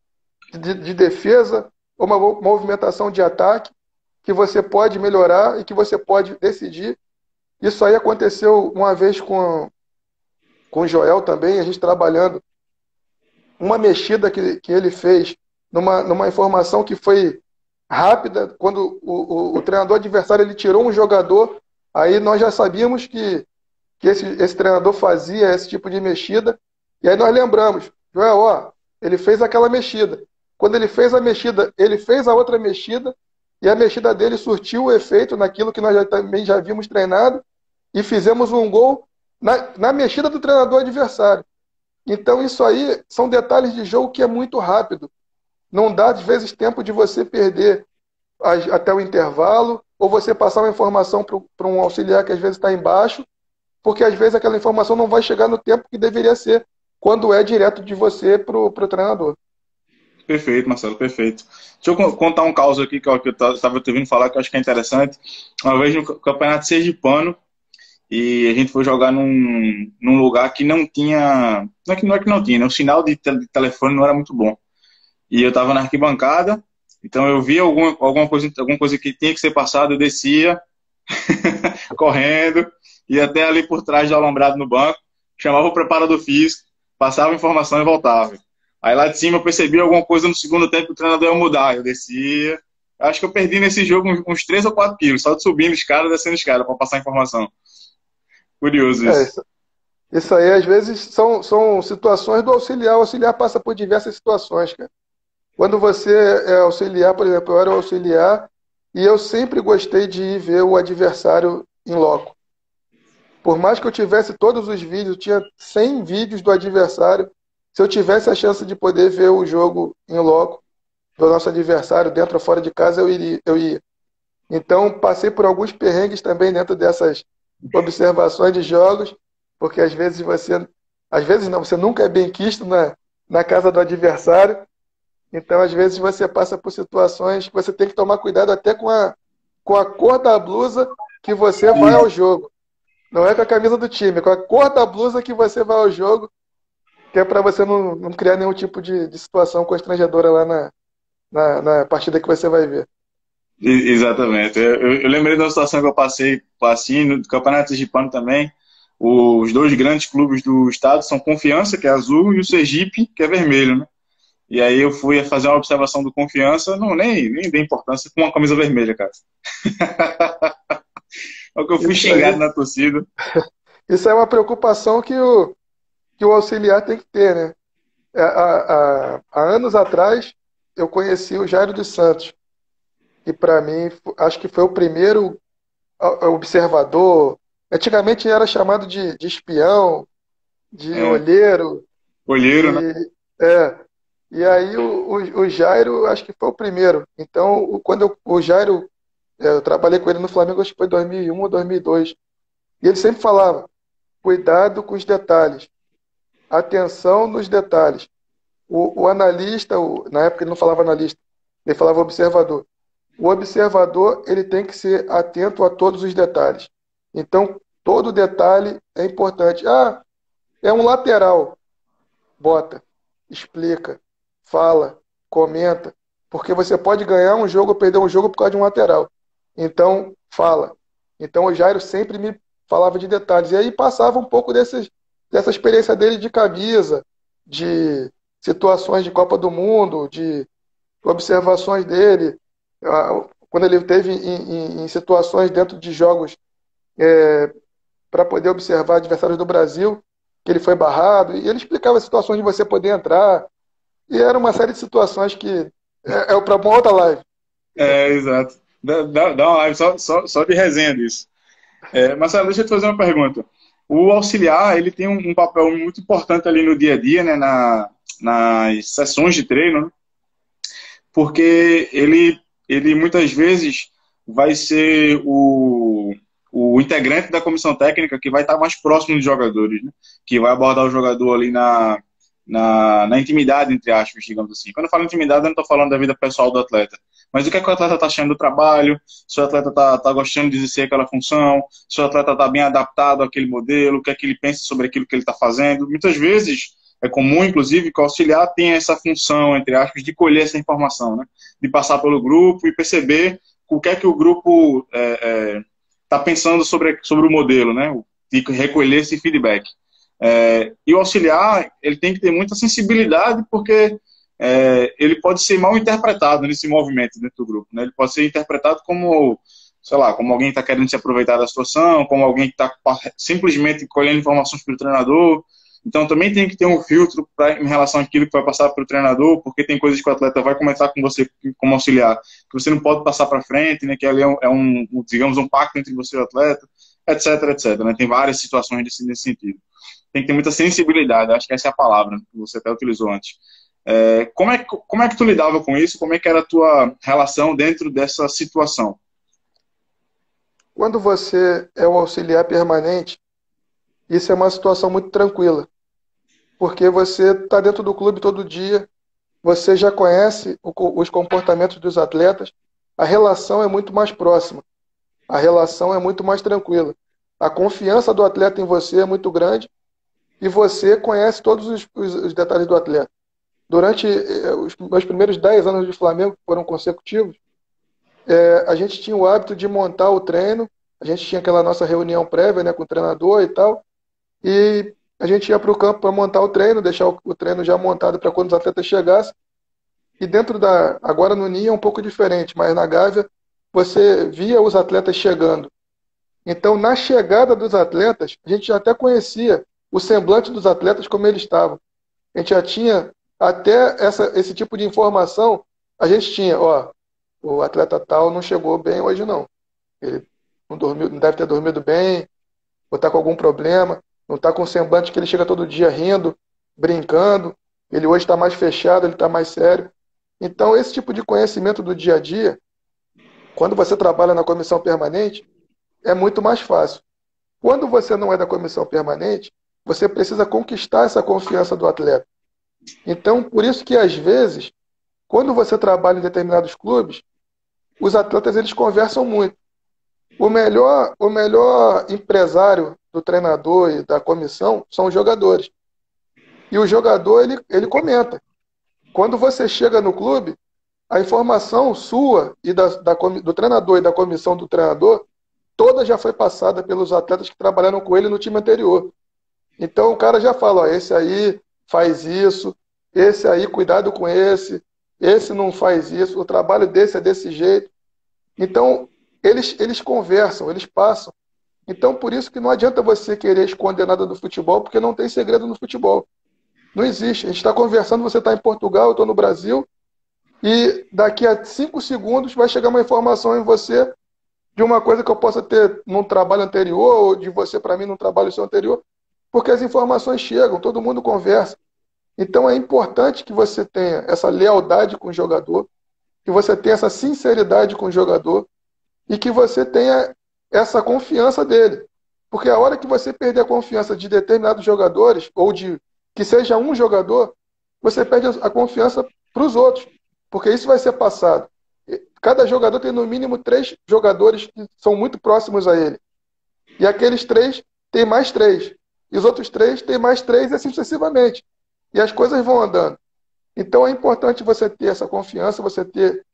de defesa, ou uma movimentação de ataque que você pode melhorar e que você pode decidir. Isso aí aconteceu uma vez com o Joel também, a gente trabalhando. Uma mexida que ele fez numa informação que foi rápida, quando o treinador adversário ele tirou um jogador, aí nós já sabíamos que esse treinador fazia esse tipo de mexida, e aí nós lembramos, Joel, ó, ele fez aquela mexida. Quando ele fez a mexida, ele fez a outra mexida, e a mexida dele surtiu o efeito naquilo que nós também já havíamos treinado, e fizemos um gol na mexida do treinador adversário. Então isso aí são detalhes de jogo que é muito rápido. Não dá, às vezes, tempo de você perder até o intervalo, ou você passar uma informação para um auxiliar que às vezes está embaixo, porque às vezes aquela informação não vai chegar no tempo que deveria ser, quando é direto de você para o treinador. Perfeito, Marcelo, perfeito. Deixa eu contar um caso aqui que eu estava te ouvindo falar, que eu acho que é interessante. Uma vez no Campeonato Sergipano, e a gente foi jogar num lugar que não tinha... Não é que não tinha, né? O sinal de telefone não era muito bom. E eu estava na arquibancada, então eu via alguma coisa que tinha que ser passada, eu descia, correndo, ia até ali por trás do alambrado no banco, chamava o preparador físico, passava a informação e voltava. Aí lá de cima eu percebi alguma coisa no segundo tempo que o treinador ia mudar, eu descia. Acho que eu perdi nesse jogo uns 3 ou 4 quilos, só de subindo escada e descendo escada para passar a informação. Curioso isso. Isso aí, às vezes, são situações do auxiliar. O auxiliar passa por diversas situações, cara. Quando você é auxiliar, por exemplo, eu era o auxiliar e eu sempre gostei de ir ver o adversário em loco. Por mais que eu tivesse todos os vídeos, eu tinha 100 vídeos do adversário, se eu tivesse a chance de poder ver o jogo em loco do nosso adversário, dentro ou fora de casa, eu ia. Então, passei por alguns perrengues também dentro dessas observações de jogos, porque às vezes você nunca é benquisto na casa do adversário. Então, às vezes, você passa por situações que você tem que tomar cuidado até com a cor da blusa que você vai ao jogo. Não é com a camisa do time, é com a cor da blusa que você vai ao jogo, que é para você não criar nenhum tipo de situação constrangedora lá na partida que você vai ver. Exatamente. Eu lembrei de uma situação que eu passei assim, no Campeonato Sergipano também. Os 2 grandes clubes do estado são Confiança, que é azul, e o Sergipe, que é vermelho, né? E aí eu fui fazer uma observação do Confiança, nem dei importância, com uma camisa vermelha, cara. É o que eu fui xingado na torcida. Isso é uma preocupação que o auxiliar tem que ter, né? Há anos atrás, eu conheci o Jairo dos Santos, que para mim, acho que foi o primeiro observador. Antigamente era chamado de espião, de olheiro. Olheiro, né? E aí o Jairo, acho que foi o primeiro. Então, quando o Jairo, eu trabalhei com ele no Flamengo, acho que foi 2001 ou 2002. E ele sempre falava, cuidado com os detalhes. Atenção nos detalhes. O analista, na época ele não falava analista, ele falava observador. O observador, ele tem que ser atento a todos os detalhes. Então, todo detalhe é importante. Ah, é um lateral. Bota, explica, fala, comenta. Porque você pode ganhar um jogo ou perder um jogo por causa de um lateral. Então, fala. Então, o Jairo sempre me falava de detalhes. E aí passava um pouco dessa experiência dele de camisa, de situações de Copa do Mundo, de observações dele, quando ele teve em situações dentro de jogos para poder observar adversários do Brasil, que ele foi barrado, e ele explicava situações de você poder entrar, e era uma série de situações que é para uma outra live. Exato. Dá uma live só de resenha disso. Marcelo, deixa eu te fazer uma pergunta. O auxiliar, ele tem um papel muito importante ali no dia a dia, né, nas sessões de treino, né? Porque ele muitas vezes vai ser o integrante da comissão técnica que vai estar mais próximo dos jogadores, né? Que vai abordar o jogador ali na intimidade, entre aspas, digamos assim. Quando eu falo intimidade, eu não estou falando da vida pessoal do atleta, mas o que é que o atleta está achando do trabalho, se o atleta está gostando de exercer aquela função, se o atleta está bem adaptado àquele modelo, o que é que ele pensa sobre aquilo que ele está fazendo. Muitas vezes é comum, inclusive, que o auxiliar tenha essa função, entre aspas, de colher essa informação, né? De passar pelo grupo e perceber o que é que o grupo está pensando sobre o modelo, né? De recolher esse feedback. E o auxiliar, ele tem que ter muita sensibilidade, porque ele pode ser mal interpretado nesse movimento dentro do grupo, né? Ele pode ser interpretado como, sei lá, como alguém que está querendo se aproveitar da situação, como alguém que está simplesmente colhendo informações pelo treinador. Então também tem que ter um filtro em relação àquilo que vai passar pelo treinador, porque tem coisas que o atleta vai comentar com você como auxiliar, que você não pode passar para frente, né? Que ali digamos, um pacto entre você e o atleta, etc, etc. Né? Tem várias situações nesse sentido. Tem que ter muita sensibilidade, acho que essa é a palavra que você até utilizou antes. Como é que tu lidava com isso? Como é que era a tua relação dentro dessa situação? Quando você é o auxiliar permanente, isso é uma situação muito tranquila, porque você está dentro do clube todo dia, você já conhece os comportamentos dos atletas, a relação é muito mais próxima, a relação é muito mais tranquila. A confiança do atleta em você é muito grande e você conhece todos os detalhes do atleta. Durante os meus primeiros 10 anos de Flamengo, que foram consecutivos, a gente tinha o hábito de montar o treino, a gente tinha aquela nossa reunião prévia, né, com o treinador e tal, e a gente ia para o campo para montar o treino, deixar o treino já montado para quando os atletas chegassem. E agora no Ninho é um pouco diferente, mas na Gávea você via os atletas chegando. Então, na chegada dos atletas, a gente já até conhecia o semblante dos atletas como eles estavam. A gente já tinha até esse tipo de informação, a gente tinha, o atleta tal não chegou bem hoje não. Ele não dormiu, não deve ter dormido bem, ou está com algum problema, não está com o semblante que ele chega todo dia rindo, brincando, ele hoje está mais fechado, ele está mais sério. Então, esse tipo de conhecimento do dia a dia, quando você trabalha na comissão permanente, é muito mais fácil. Quando você não é da comissão permanente, você precisa conquistar essa confiança do atleta. Então, por isso que, às vezes, quando você trabalha em determinados clubes, os atletas eles conversam muito. O melhor empresário do treinador e da comissão são os jogadores. E o jogador, ele comenta. Quando você chega no clube, a informação sua e do treinador e da comissão do treinador, toda já foi passada pelos atletas que trabalharam com ele no time anterior. Então o cara já fala, esse aí faz isso, esse aí cuidado com esse não faz isso, o trabalho desse é desse jeito. Então eles conversam, eles passam. Então por isso que não adianta você querer esconder nada do futebol, porque não tem segredo no futebol. Não existe. A gente está conversando, você está em Portugal, eu estou no Brasil, e daqui a 5 segundos vai chegar uma informação em você de uma coisa que eu possa ter num trabalho anterior, ou de você para mim num trabalho seu anterior, porque as informações chegam, todo mundo conversa. Então é importante que você tenha essa lealdade com o jogador, que você tenha essa sinceridade com o jogador e que você tenha essa confiança dele. Porque a hora que você perder a confiança de determinados jogadores, ou de que seja um jogador, você perde a confiança para os outros, porque isso vai ser passado. Cada jogador tem no mínimo 3 jogadores que são muito próximos a ele. E aqueles 3 têm mais 3. E os outros 3 têm mais 3 e assim sucessivamente. E as coisas vão andando. Então é importante você ter essa confiança,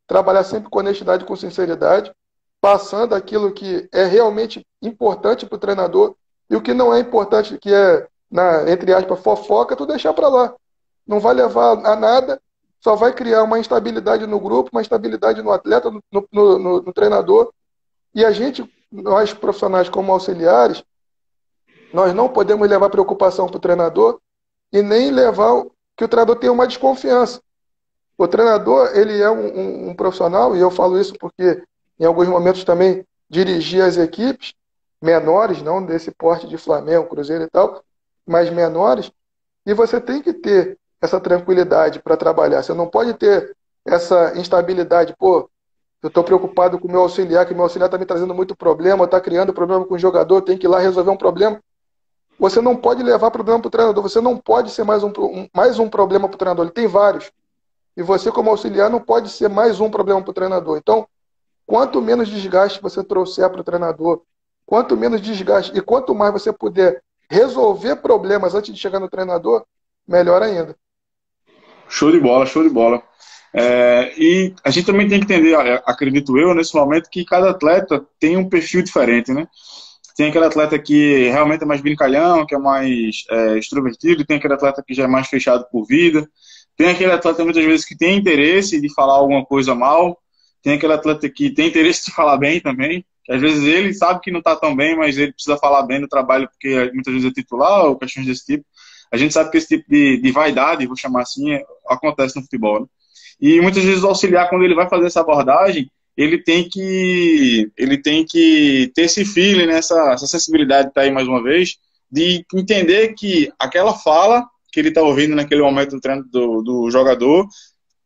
trabalhar sempre com honestidade e com sinceridade, passando aquilo que é realmente importante para o treinador e o que não é importante, que é, entre aspas, fofoca, tu deixar para lá. Não vai levar a nada, só vai criar uma instabilidade no grupo, uma instabilidade no atleta, no treinador. E nós profissionais como auxiliares, nós não podemos levar preocupação para o treinador e nem levar que o treinador tenha uma desconfiança. O treinador, ele é um profissional, e eu falo isso porque em alguns momentos também dirigi as equipes menores, não desse porte de Flamengo, Cruzeiro e tal, mas menores, e você tem que ter essa tranquilidade para trabalhar. Você não pode ter essa instabilidade. Pô, eu estou preocupado com o meu auxiliar, que meu auxiliar está me trazendo muito problema, está criando problema com o jogador, tem que ir lá resolver um problema. Você não pode levar problema para o treinador, você não pode ser mais um problema para o treinador, ele tem vários. E você, como auxiliar, não pode ser mais um problema para o treinador. Então, quanto menos desgaste você trouxer para o treinador, quanto menos desgaste e quanto mais você puder resolver problemas antes de chegar no treinador, melhor ainda. Show de bola, show de bola. E a gente também tem que entender, acredito eu, nesse momento, que cada atleta tem um perfil diferente, né? Tem aquele atleta que realmente é mais brincalhão, que é mais extrovertido, tem aquele atleta que já é mais fechado por vida, Tem aquele atleta muitas vezes que tem interesse de falar alguma coisa mal, tem aquele atleta que tem interesse de falar bem também, que às vezes ele sabe que não está tão bem, mas ele precisa falar bem no trabalho porque muitas vezes é titular ou questões desse tipo. A gente sabe que esse tipo de vaidade, vou chamar assim, acontece no futebol, né? E muitas vezes o auxiliar, quando ele vai fazer essa abordagem, ele tem que ter esse feeling, né, essa sensibilidade, tá aí mais uma vez, de entender que aquela fala que ele está ouvindo naquele momento do treino do jogador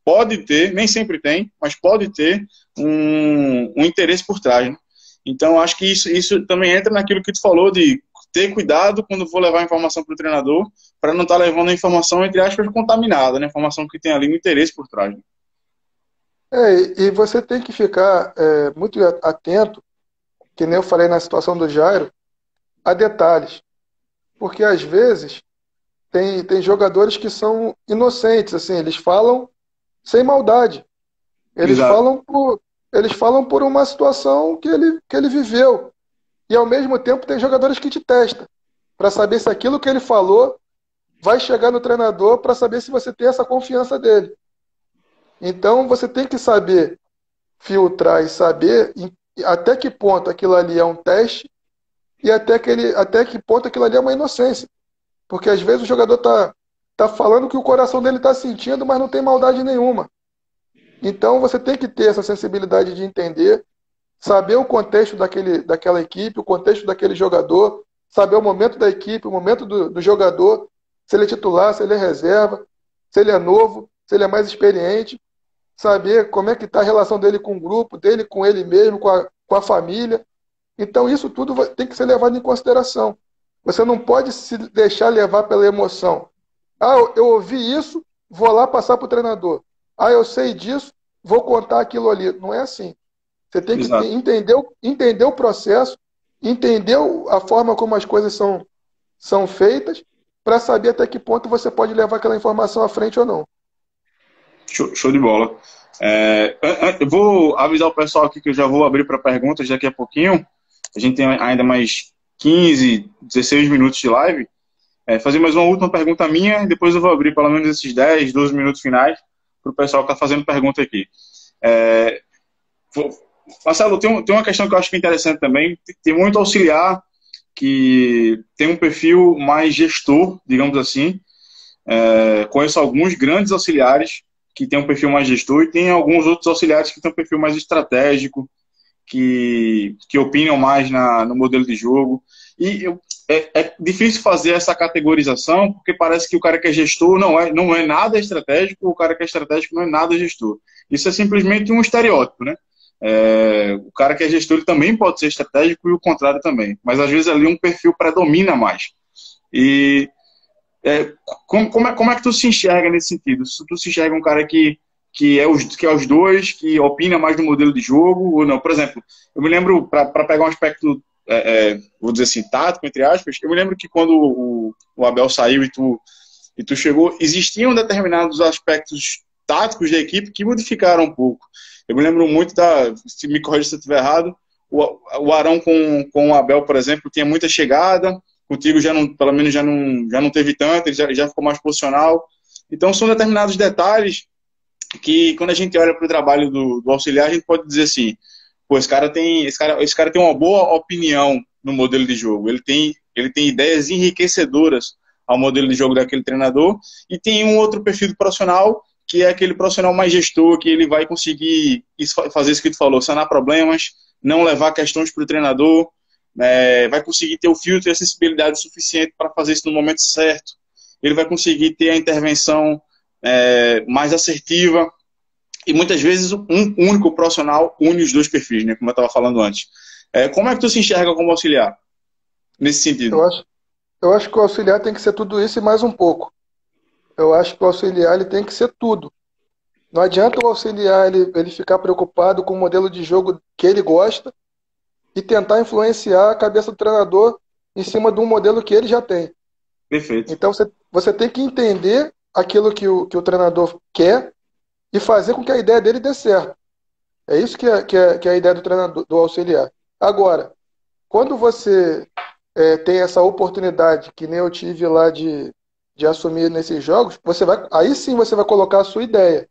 pode ter, nem sempre tem, mas pode ter um interesse por trás, né? Então, acho que isso também entra naquilo que tu falou de ter cuidado quando for levar a informação para o treinador, para não estar levando a informação, entre aspas, contaminada, né? Informação que tem ali um interesse por trás, né? E você tem que ficar muito atento, que nem eu falei na situação do Jairo, a detalhes. Porque às vezes tem jogadores que são inocentes, assim, eles falam sem maldade. Eles Exato. falam por, eles falam por uma situação que ele viveu. E ao mesmo tempo tem jogadores que te testam, para saber se aquilo que ele falou vai chegar no treinador, para saber se você tem essa confiança dele. Então você tem que saber filtrar e saber até que ponto aquilo ali é um teste e até que ponto aquilo ali é uma inocência. Porque às vezes o jogador tá falando que o coração dele está sentindo, mas não tem maldade nenhuma. Então você tem que ter essa sensibilidade de entender, saber o contexto daquela equipe, o contexto daquele jogador, saber o momento da equipe, o momento do jogador, se ele é titular, se ele é reserva, se ele é novo, se ele é mais experiente, saber como é que está a relação dele com o grupo, dele com ele mesmo, com a família. Então isso tudo tem que ser levado em consideração. Você não pode se deixar levar pela emoção. Ah, eu ouvi isso, vou lá passar para o treinador. Ah, eu sei disso, vou contar aquilo ali. Não é assim. Você tem que Exato. entender o processo, entender a forma como as coisas são feitas, para saber até que ponto você pode levar aquela informação à frente ou não. Show de bola. Eu vou avisar o pessoal aqui que eu já vou abrir para perguntas daqui a pouquinho. A gente tem ainda mais 15, 16 minutos de live. Fazer mais uma última pergunta minha, e depois eu vou abrir pelo menos esses 10, 12 minutos finais para o pessoal que está fazendo pergunta aqui. É, Marcelo, tem uma questão que eu acho que é interessante também. Tem muito auxiliar que tem um perfil mais gestor, digamos assim. Conheço alguns grandes auxiliares que têm um perfil mais gestor e tem alguns outros auxiliares que têm um perfil mais estratégico, que opinam mais no modelo de jogo. E é difícil fazer essa categorização, porque parece que o cara que é gestor não é nada estratégico, o cara que é estratégico não é nada gestor. Isso é simplesmente um estereótipo, né? O cara que é gestor ele também pode ser estratégico e o contrário também. Mas às vezes ali um perfil predomina mais. E como é que tu se enxerga nesse sentido? Se tu se enxerga um cara que é os dois, que opina mais do modelo de jogo ou não? Por exemplo, eu me lembro, para pegar um aspecto, vou dizer assim, tático, entre aspas, eu me lembro que quando o Abel saiu e tu chegou, existiam determinados aspectos táticos da equipe que modificaram um pouco. Eu me lembro muito se me corrija se eu estiver errado, o Arão com o Abel, por exemplo, tinha muita chegada, contigo já não, pelo menos já não teve tanto, ele já ficou mais posicional. Então são determinados detalhes que quando a gente olha para o trabalho do auxiliar, a gente pode dizer assim, pô, esse cara tem uma boa opinião no modelo de jogo, ele tem ideias enriquecedoras ao modelo de jogo daquele treinador, e tem um outro perfil do profissional, que é aquele profissional mais gestor, que ele vai conseguir fazer isso que tu falou, sanar problemas, não levar questões para o treinador, vai conseguir ter o filtro e a sensibilidade suficiente para fazer isso no momento certo, ele vai conseguir ter a intervenção mais assertiva, e muitas vezes um único profissional une os dois perfis, né, como eu estava falando antes. Como é que tu se enxerga como auxiliar nesse sentido? Eu acho que o auxiliar tem que ser tudo isso e mais um pouco. Eu acho que o auxiliar ele tem que ser tudo. Não adianta o auxiliar ele ficar preocupado com o modelo de jogo que ele gosta e tentar influenciar a cabeça do treinador em cima de um modelo que ele já tem. Perfeito. Então você tem que entender aquilo que o treinador quer e fazer com que a ideia dele dê certo. É isso que é a ideia do treinador, do auxiliar. Agora, quando você tem essa oportunidade, que nem eu tive lá de assumir nesses jogos, aí sim você vai colocar a sua ideia.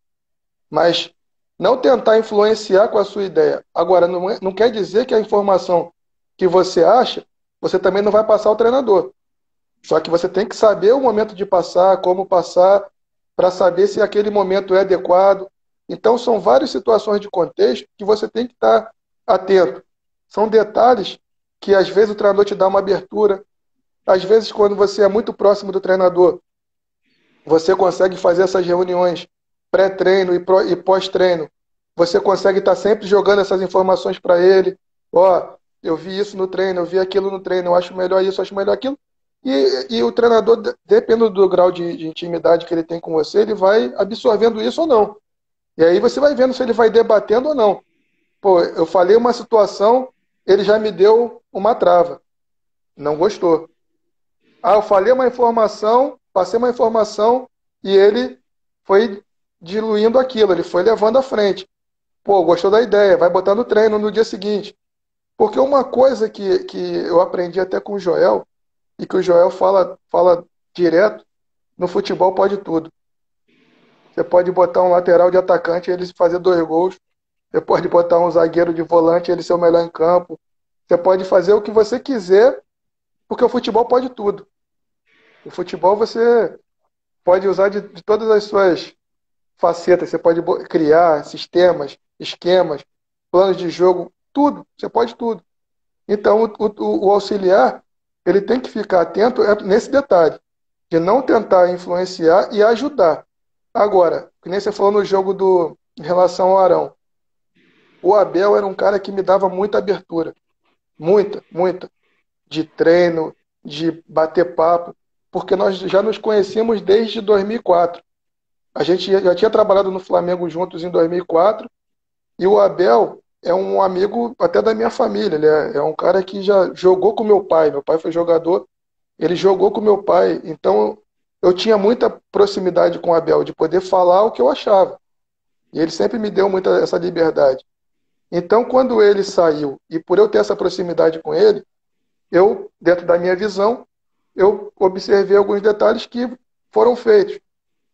Mas não tentar influenciar com a sua ideia. Agora, não quer dizer que a informação que você acha, você também não vai passar ao treinador. Só que você tem que saber o momento de passar, como passar, para saber se aquele momento é adequado. Então, são várias situações de contexto que você tem que estar atento. São detalhes que, às vezes, o treinador te dá uma abertura. Às vezes, quando você é muito próximo do treinador, você consegue fazer essas reuniões pré-treino e pós-treino. Você consegue estar sempre jogando essas informações para ele. Ó, eu vi isso no treino, eu vi aquilo no treino, eu acho melhor isso, eu acho melhor aquilo. E o treinador, dependendo do grau de intimidade que ele tem com você, ele vai absorvendo isso ou não. E aí você vai vendo se ele vai debatendo ou não. Pô, eu falei uma situação, ele já me deu uma trava. Não gostou. Ah, eu falei uma informação, passei uma informação e ele foi diluindo aquilo, ele foi levando à frente. Pô, gostou da ideia, vai botar no treino no dia seguinte. Porque uma coisa que eu aprendi até com o Joel, e que o Joel fala direto, no futebol pode tudo. Você pode botar um lateral de atacante e ele fazer 2 gols. Você pode botar um zagueiro de volante e ele ser o melhor em campo. Você pode fazer o que você quiser, porque o futebol pode tudo. O futebol você pode usar de todas as suas facetas. Você pode criar sistemas, esquemas, planos de jogo, tudo. Você pode tudo. Então, o auxiliar, ele tem que ficar atento nesse detalhe, de não tentar influenciar e ajudar. Agora, que nem você falou no jogo em relação ao Arão. O Abel era um cara que me dava muita abertura. Muita, muita. De treino, de bater papo. Porque nós já nos conhecíamos desde 2004. A gente já tinha trabalhado no Flamengo juntos em 2004. E o Abel é um amigo até da minha família. Ele é um cara que já jogou com meu pai. Meu pai foi jogador. Ele jogou com meu pai. Então, eu tinha muita proximidade com o Abel, de poder falar o que eu achava. E ele sempre me deu muita essa liberdade. Então, quando ele saiu, e por eu ter essa proximidade com ele, eu, dentro da minha visão, eu observei alguns detalhes que foram feitos.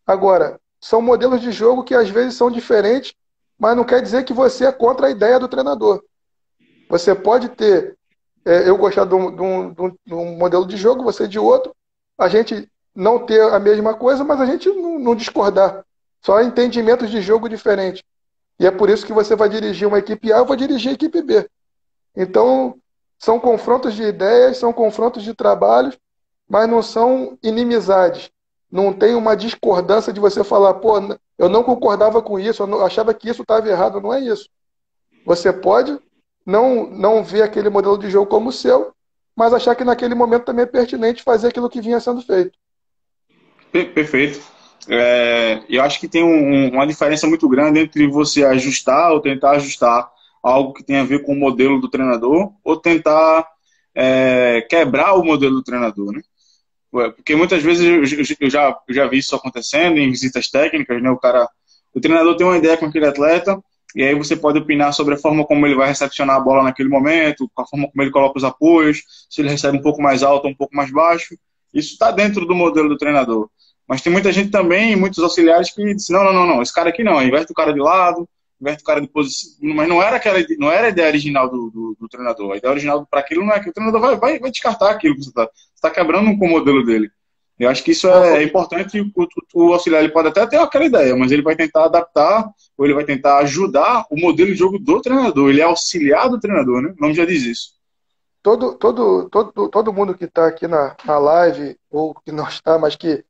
Agora, são modelos de jogo que às vezes são diferentes, mas não quer dizer que você é contra a ideia do treinador. Você pode ter, eu gostar de um modelo de jogo, você de outro, a gente não ter a mesma coisa, mas a gente não discordar. Só entendimentos de jogo diferentes. E é por isso que você vai dirigir uma equipe A, eu vou dirigir a equipe B. Então, são confrontos de ideias, são confrontos de trabalhos, mas não são inimizades. Não tem uma discordância de você falar, pô, eu não concordava com isso, eu achava que isso estava errado. Não é isso. Você pode não ver aquele modelo de jogo como o seu, mas achar que naquele momento também é pertinente fazer aquilo que vinha sendo feito. Perfeito. Eu acho que tem uma diferença muito grande entre você ajustar ou tentar ajustar algo que tem a ver com o modelo do treinador ou tentar quebrar o modelo do treinador, né? Porque muitas vezes eu já vi isso acontecendo em visitas técnicas, né? O treinador tem uma ideia com aquele atleta e aí você pode opinar sobre a forma como ele vai recepcionar a bola naquele momento, a forma como ele coloca os apoios, se ele recebe um pouco mais alto ou um pouco mais baixo. Isso está dentro do modelo do treinador. Mas tem muita gente também, muitos auxiliares que dizem, não, esse cara aqui não, inverte o cara de lado, inverte o cara de posição. Mas não era a ideia original do treinador. A ideia original para aquilo não é que o treinador vai descartar aquilo que você está quebrando com o modelo dele. Eu acho que isso é importante. O auxiliar ele pode até ter aquela ideia, mas ele vai tentar adaptar ou ele vai tentar ajudar o modelo de jogo do treinador. Ele é auxiliar do treinador, né? O nome já diz isso. Todo mundo que está aqui na live, ou que não está, mas que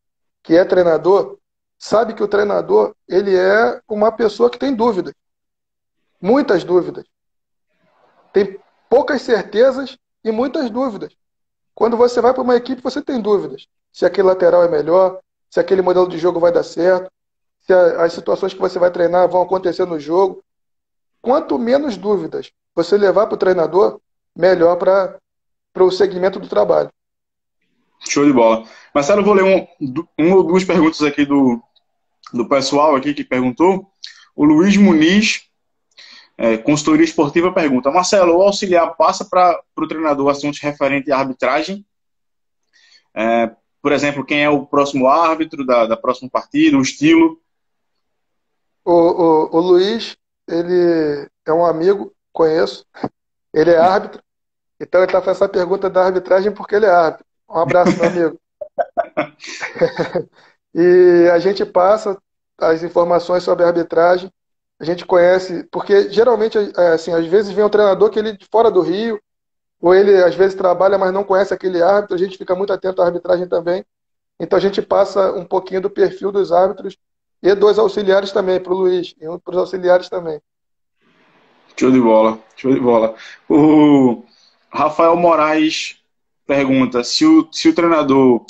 é treinador, sabe que o treinador ele é uma pessoa que tem dúvidas. Muitas dúvidas. Tem poucas certezas e muitas dúvidas. Quando você vai para uma equipe, você tem dúvidas. Se aquele lateral é melhor, se aquele modelo de jogo vai dar certo, se as situações que você vai treinar vão acontecer no jogo. Quanto menos dúvidas você levar para o treinador, melhor para o segmento do trabalho. Show de bola. Marcelo, eu vou ler uma ou duas perguntas aqui do pessoal aqui que perguntou. O Luiz Muniz, consultoria esportiva, pergunta: Marcelo, o auxiliar passa para o treinador assuntos referentes à arbitragem? Por exemplo, quem é o próximo árbitro da próxima partida, o estilo? O Luiz, ele é um amigo, conheço, ele é árbitro, então ele está fazendo essa pergunta da arbitragem porque ele é árbitro. Um abraço, meu amigo. E a gente passa as informações sobre a arbitragem, a gente conhece, porque geralmente, assim, às vezes vem um treinador que ele é de fora do Rio, ou ele às vezes trabalha, mas não conhece aquele árbitro, a gente fica muito atento à arbitragem também. Então a gente passa um pouquinho do perfil dos árbitros e dos auxiliares também, para o Luiz, e para os auxiliares também. Show de bola, show de bola. O Rafael Moraes pergunta se o treinador,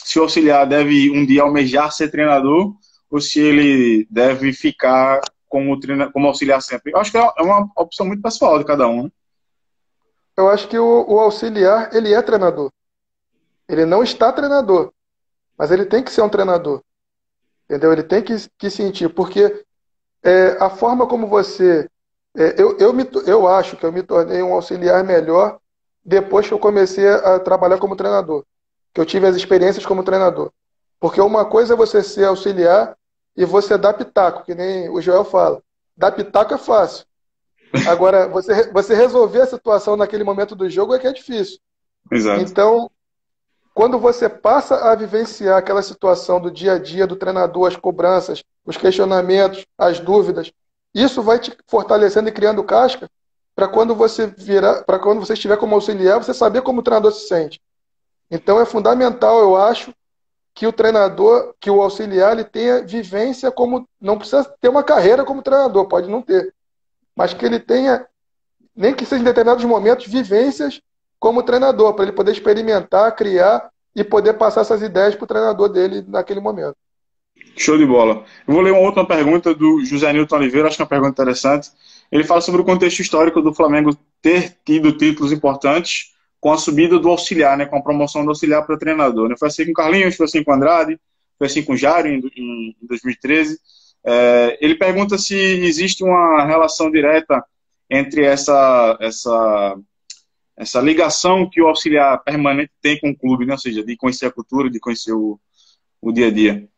se o auxiliar deve um dia almejar ser treinador ou se ele deve ficar como auxiliar sempre. Eu acho que é uma opção muito pessoal de cada um, né? Eu acho que o auxiliar, ele é treinador. Ele não está treinador, mas ele tem que ser um treinador. Entendeu? Ele tem que sentir, porque a forma como você. Eu acho que eu me tornei um auxiliar melhor depois que eu comecei a trabalhar como treinador. Que eu tive as experiências como treinador. Porque uma coisa é você ser auxiliar e você dar pitaco, que nem o Joel fala. Dar pitaco é fácil. Agora, você resolver a situação naquele momento do jogo é que é difícil. Exato. Então, quando você passa a vivenciar aquela situação do dia a dia do treinador, as cobranças, os questionamentos, as dúvidas, isso vai te fortalecendo e criando casca para quando você virar, para quando você estiver como auxiliar, você saber como o treinador se sente. Então é fundamental, eu acho, que o treinador, que o auxiliar, ele tenha vivência como, não precisa ter uma carreira como treinador, pode não ter, mas que ele tenha, nem que seja em determinados momentos, vivências como treinador, para ele poder experimentar, criar e poder passar essas ideias para o treinador dele naquele momento. Show de bola. Eu vou ler uma outra pergunta do José Nilton Oliveira, acho que é uma pergunta interessante. Ele fala sobre o contexto histórico do Flamengo ter tido títulos importantes com a subida do auxiliar, né, com a promoção do auxiliar para treinador. Né? Foi assim com o Carlinhos, foi assim com o Andrade, foi assim com o Jário em 2013. Ele pergunta se existe uma relação direta entre essa ligação que o auxiliar permanente tem com o clube, né? Ou seja, de conhecer a cultura, de conhecer o dia a dia.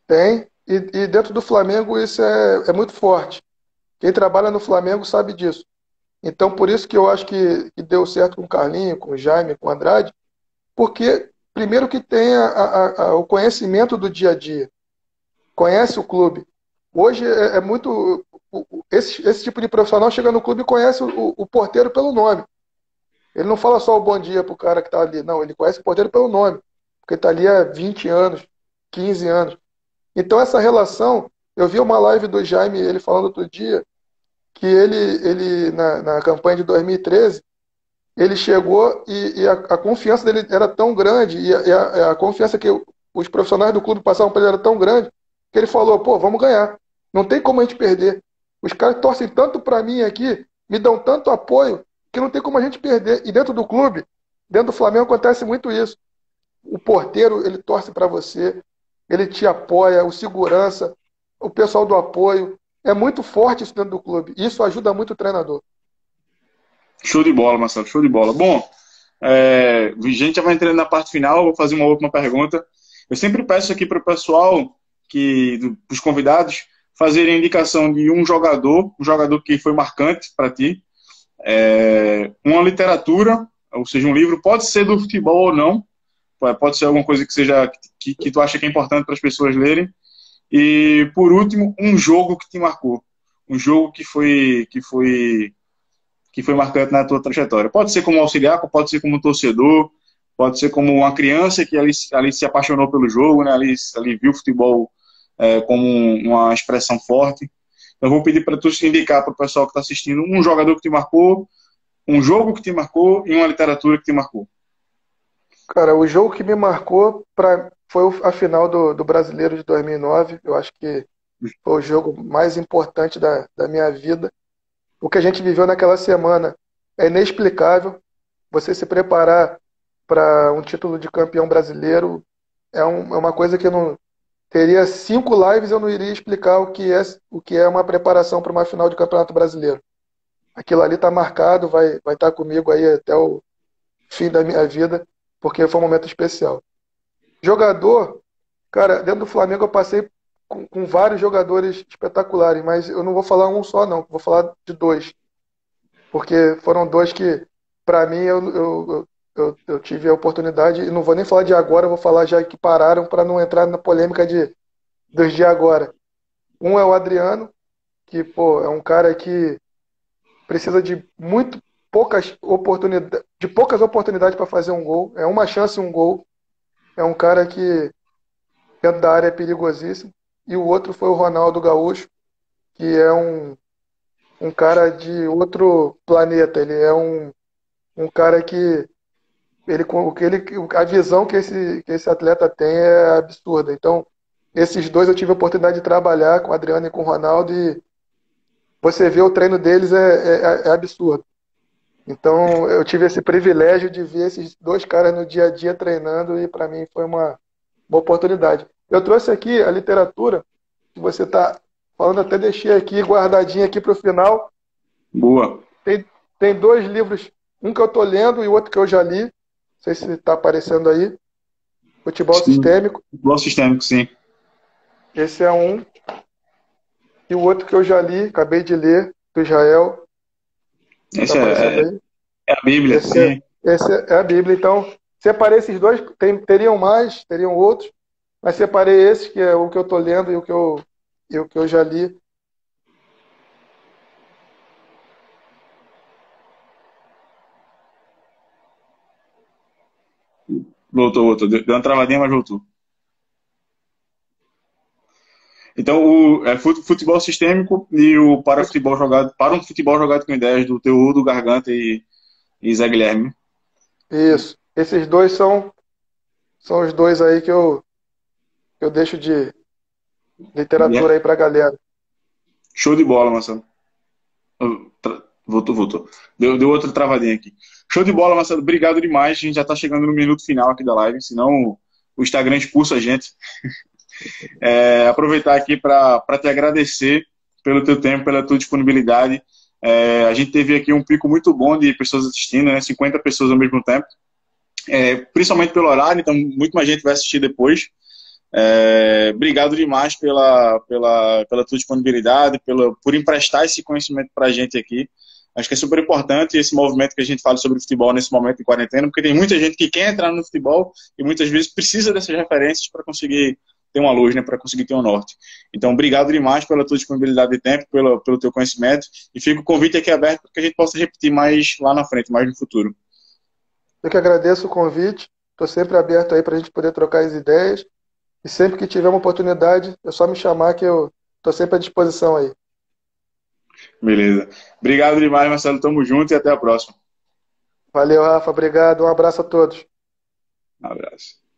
Tem, e dentro do Flamengo isso é muito forte. Quem trabalha no Flamengo sabe disso. Então, por isso que eu acho que deu certo com o Carlinho, com o Jaime, com o Andrade, porque, primeiro, que tem o conhecimento do dia a dia, conhece o clube. Hoje é muito. Esse tipo de profissional chega no clube e conhece o porteiro pelo nome. Ele não fala só o bom dia pro cara que está ali, não, ele conhece o porteiro pelo nome, porque está ali há 20 anos, 15 anos. Então, essa relação. Eu vi uma live do Jaime, ele falando outro dia, que ele na campanha de 2013, ele chegou e a confiança dele era tão grande, a confiança que os profissionais do clube passavam para ele era tão grande, que ele falou, pô, vamos ganhar. Não tem como a gente perder. Os caras torcem tanto para mim aqui, me dão tanto apoio, que não tem como a gente perder. E dentro do clube, dentro do Flamengo, acontece muito isso. O porteiro, ele torce para você, ele te apoia, o segurança, o pessoal do apoio. É muito forte isso dentro do clube. Isso ajuda muito o treinador. Show de bola, Marcelo, show de bola. Bom, a gente já vai entrando na parte final, vou fazer uma última pergunta. Eu sempre peço aqui para o pessoal, os convidados, fazerem indicação de um jogador que foi marcante para ti, uma literatura, ou seja, um livro, pode ser do futebol ou não, pode ser alguma coisa que seja que tu acha que é importante para as pessoas lerem. E, por último, um jogo que te marcou. Um jogo que foi marcante na tua trajetória. Pode ser como auxiliar, pode ser como torcedor, pode ser como uma criança que ali se apaixonou pelo jogo, né? Ali viu o futebol como uma expressão forte. Eu vou pedir para tu indicar para o pessoal que está assistindo um jogador que te marcou, um jogo que te marcou e uma literatura que te marcou. Cara, o jogo que me marcou foi a final do Brasileiro de 2009. Eu acho que foi o jogo mais importante da minha vida. O que a gente viveu naquela semana é inexplicável. Você se preparar para um título de campeão brasileiro é uma coisa que eu não teria 5 lives, eu não iria explicar o que é uma preparação para uma final de campeonato brasileiro. Aquilo ali está marcado, vai estar comigo aí até o fim da minha vida, porque foi um momento especial. Jogador, cara, dentro do Flamengo eu passei com vários jogadores espetaculares, mas eu não vou falar um só, não. Vou falar de dois. Porque foram dois que, para mim, eu tive a oportunidade, e não vou nem falar de agora, eu vou falar já que pararam para não entrar na polêmica dos de agora. Um é o Adriano, que, pô, é um cara que precisa de muito poucas oportunidades para fazer um gol. É uma chance um gol. É um cara que dentro da área é perigosíssimo. E o outro foi o Ronaldo Gaúcho, que é um cara de outro planeta. Ele é um cara que a visão que esse atleta tem é absurda. Então, esses dois eu tive a oportunidade de trabalhar com o Adriano e com o Ronaldo e você vê o treino deles é absurdo. Então, eu tive esse privilégio de ver esses dois caras no dia a dia treinando e para mim foi uma oportunidade. Eu trouxe aqui a literatura que você está falando, até deixei aqui guardadinha aqui para o final. Boa. Tem, tem dois livros, um que eu estou lendo e outro que eu já li. Não sei se está aparecendo aí. Futebol Sim. Sistêmico. Futebol sistêmico, sim. Esse é um. E o outro que eu já li, acabei de ler, do Israel. Está Esse aparecendo aí? é a Bíblia, sim. Esse é a Bíblia. Então, separei esses dois. Teriam mais, teriam outros. Mas separei esse, que é o que eu estou lendo e o que eu já li. Voltou. Deu uma travadinha, mas voltou. Então, futebol sistêmico e o para um futebol jogado com ideias do Teudo, Garganta e Zé Guilherme. Isso. Esses dois são os dois aí que eu deixo de literatura aí pra galera. Show de bola, Marcelo. Voltou. Deu outra travadinha aqui. Show de bola, Marcelo. Obrigado demais. A gente já está chegando no minuto final aqui da live, senão o Instagram expulsa a gente. Aproveitar aqui para te agradecer pelo teu tempo, pela tua disponibilidade. A gente teve aqui um pico muito bom de pessoas assistindo, né? 50 pessoas ao mesmo tempo. Principalmente pelo horário, então muito mais gente vai assistir depois. Obrigado demais pela tua disponibilidade, por emprestar esse conhecimento para a gente aqui. Acho que é super importante esse movimento que a gente fala sobre futebol nesse momento de quarentena, porque tem muita gente que quer entrar no futebol e muitas vezes precisa dessas referências para conseguir ter uma luz, né, para conseguir ter um norte. Então, obrigado demais pela tua disponibilidade de tempo, pelo teu conhecimento, e fica o convite aqui aberto para que a gente possa repetir mais lá na frente, mais no futuro. Eu que agradeço o convite. Estou sempre aberto aí para a gente poder trocar as ideias. E sempre que tiver uma oportunidade, é só me chamar que eu estou sempre à disposição aí. Beleza. Obrigado demais, Marcelo. Tamo junto e até a próxima. Valeu, Rafa. Obrigado. Um abraço a todos. Um abraço.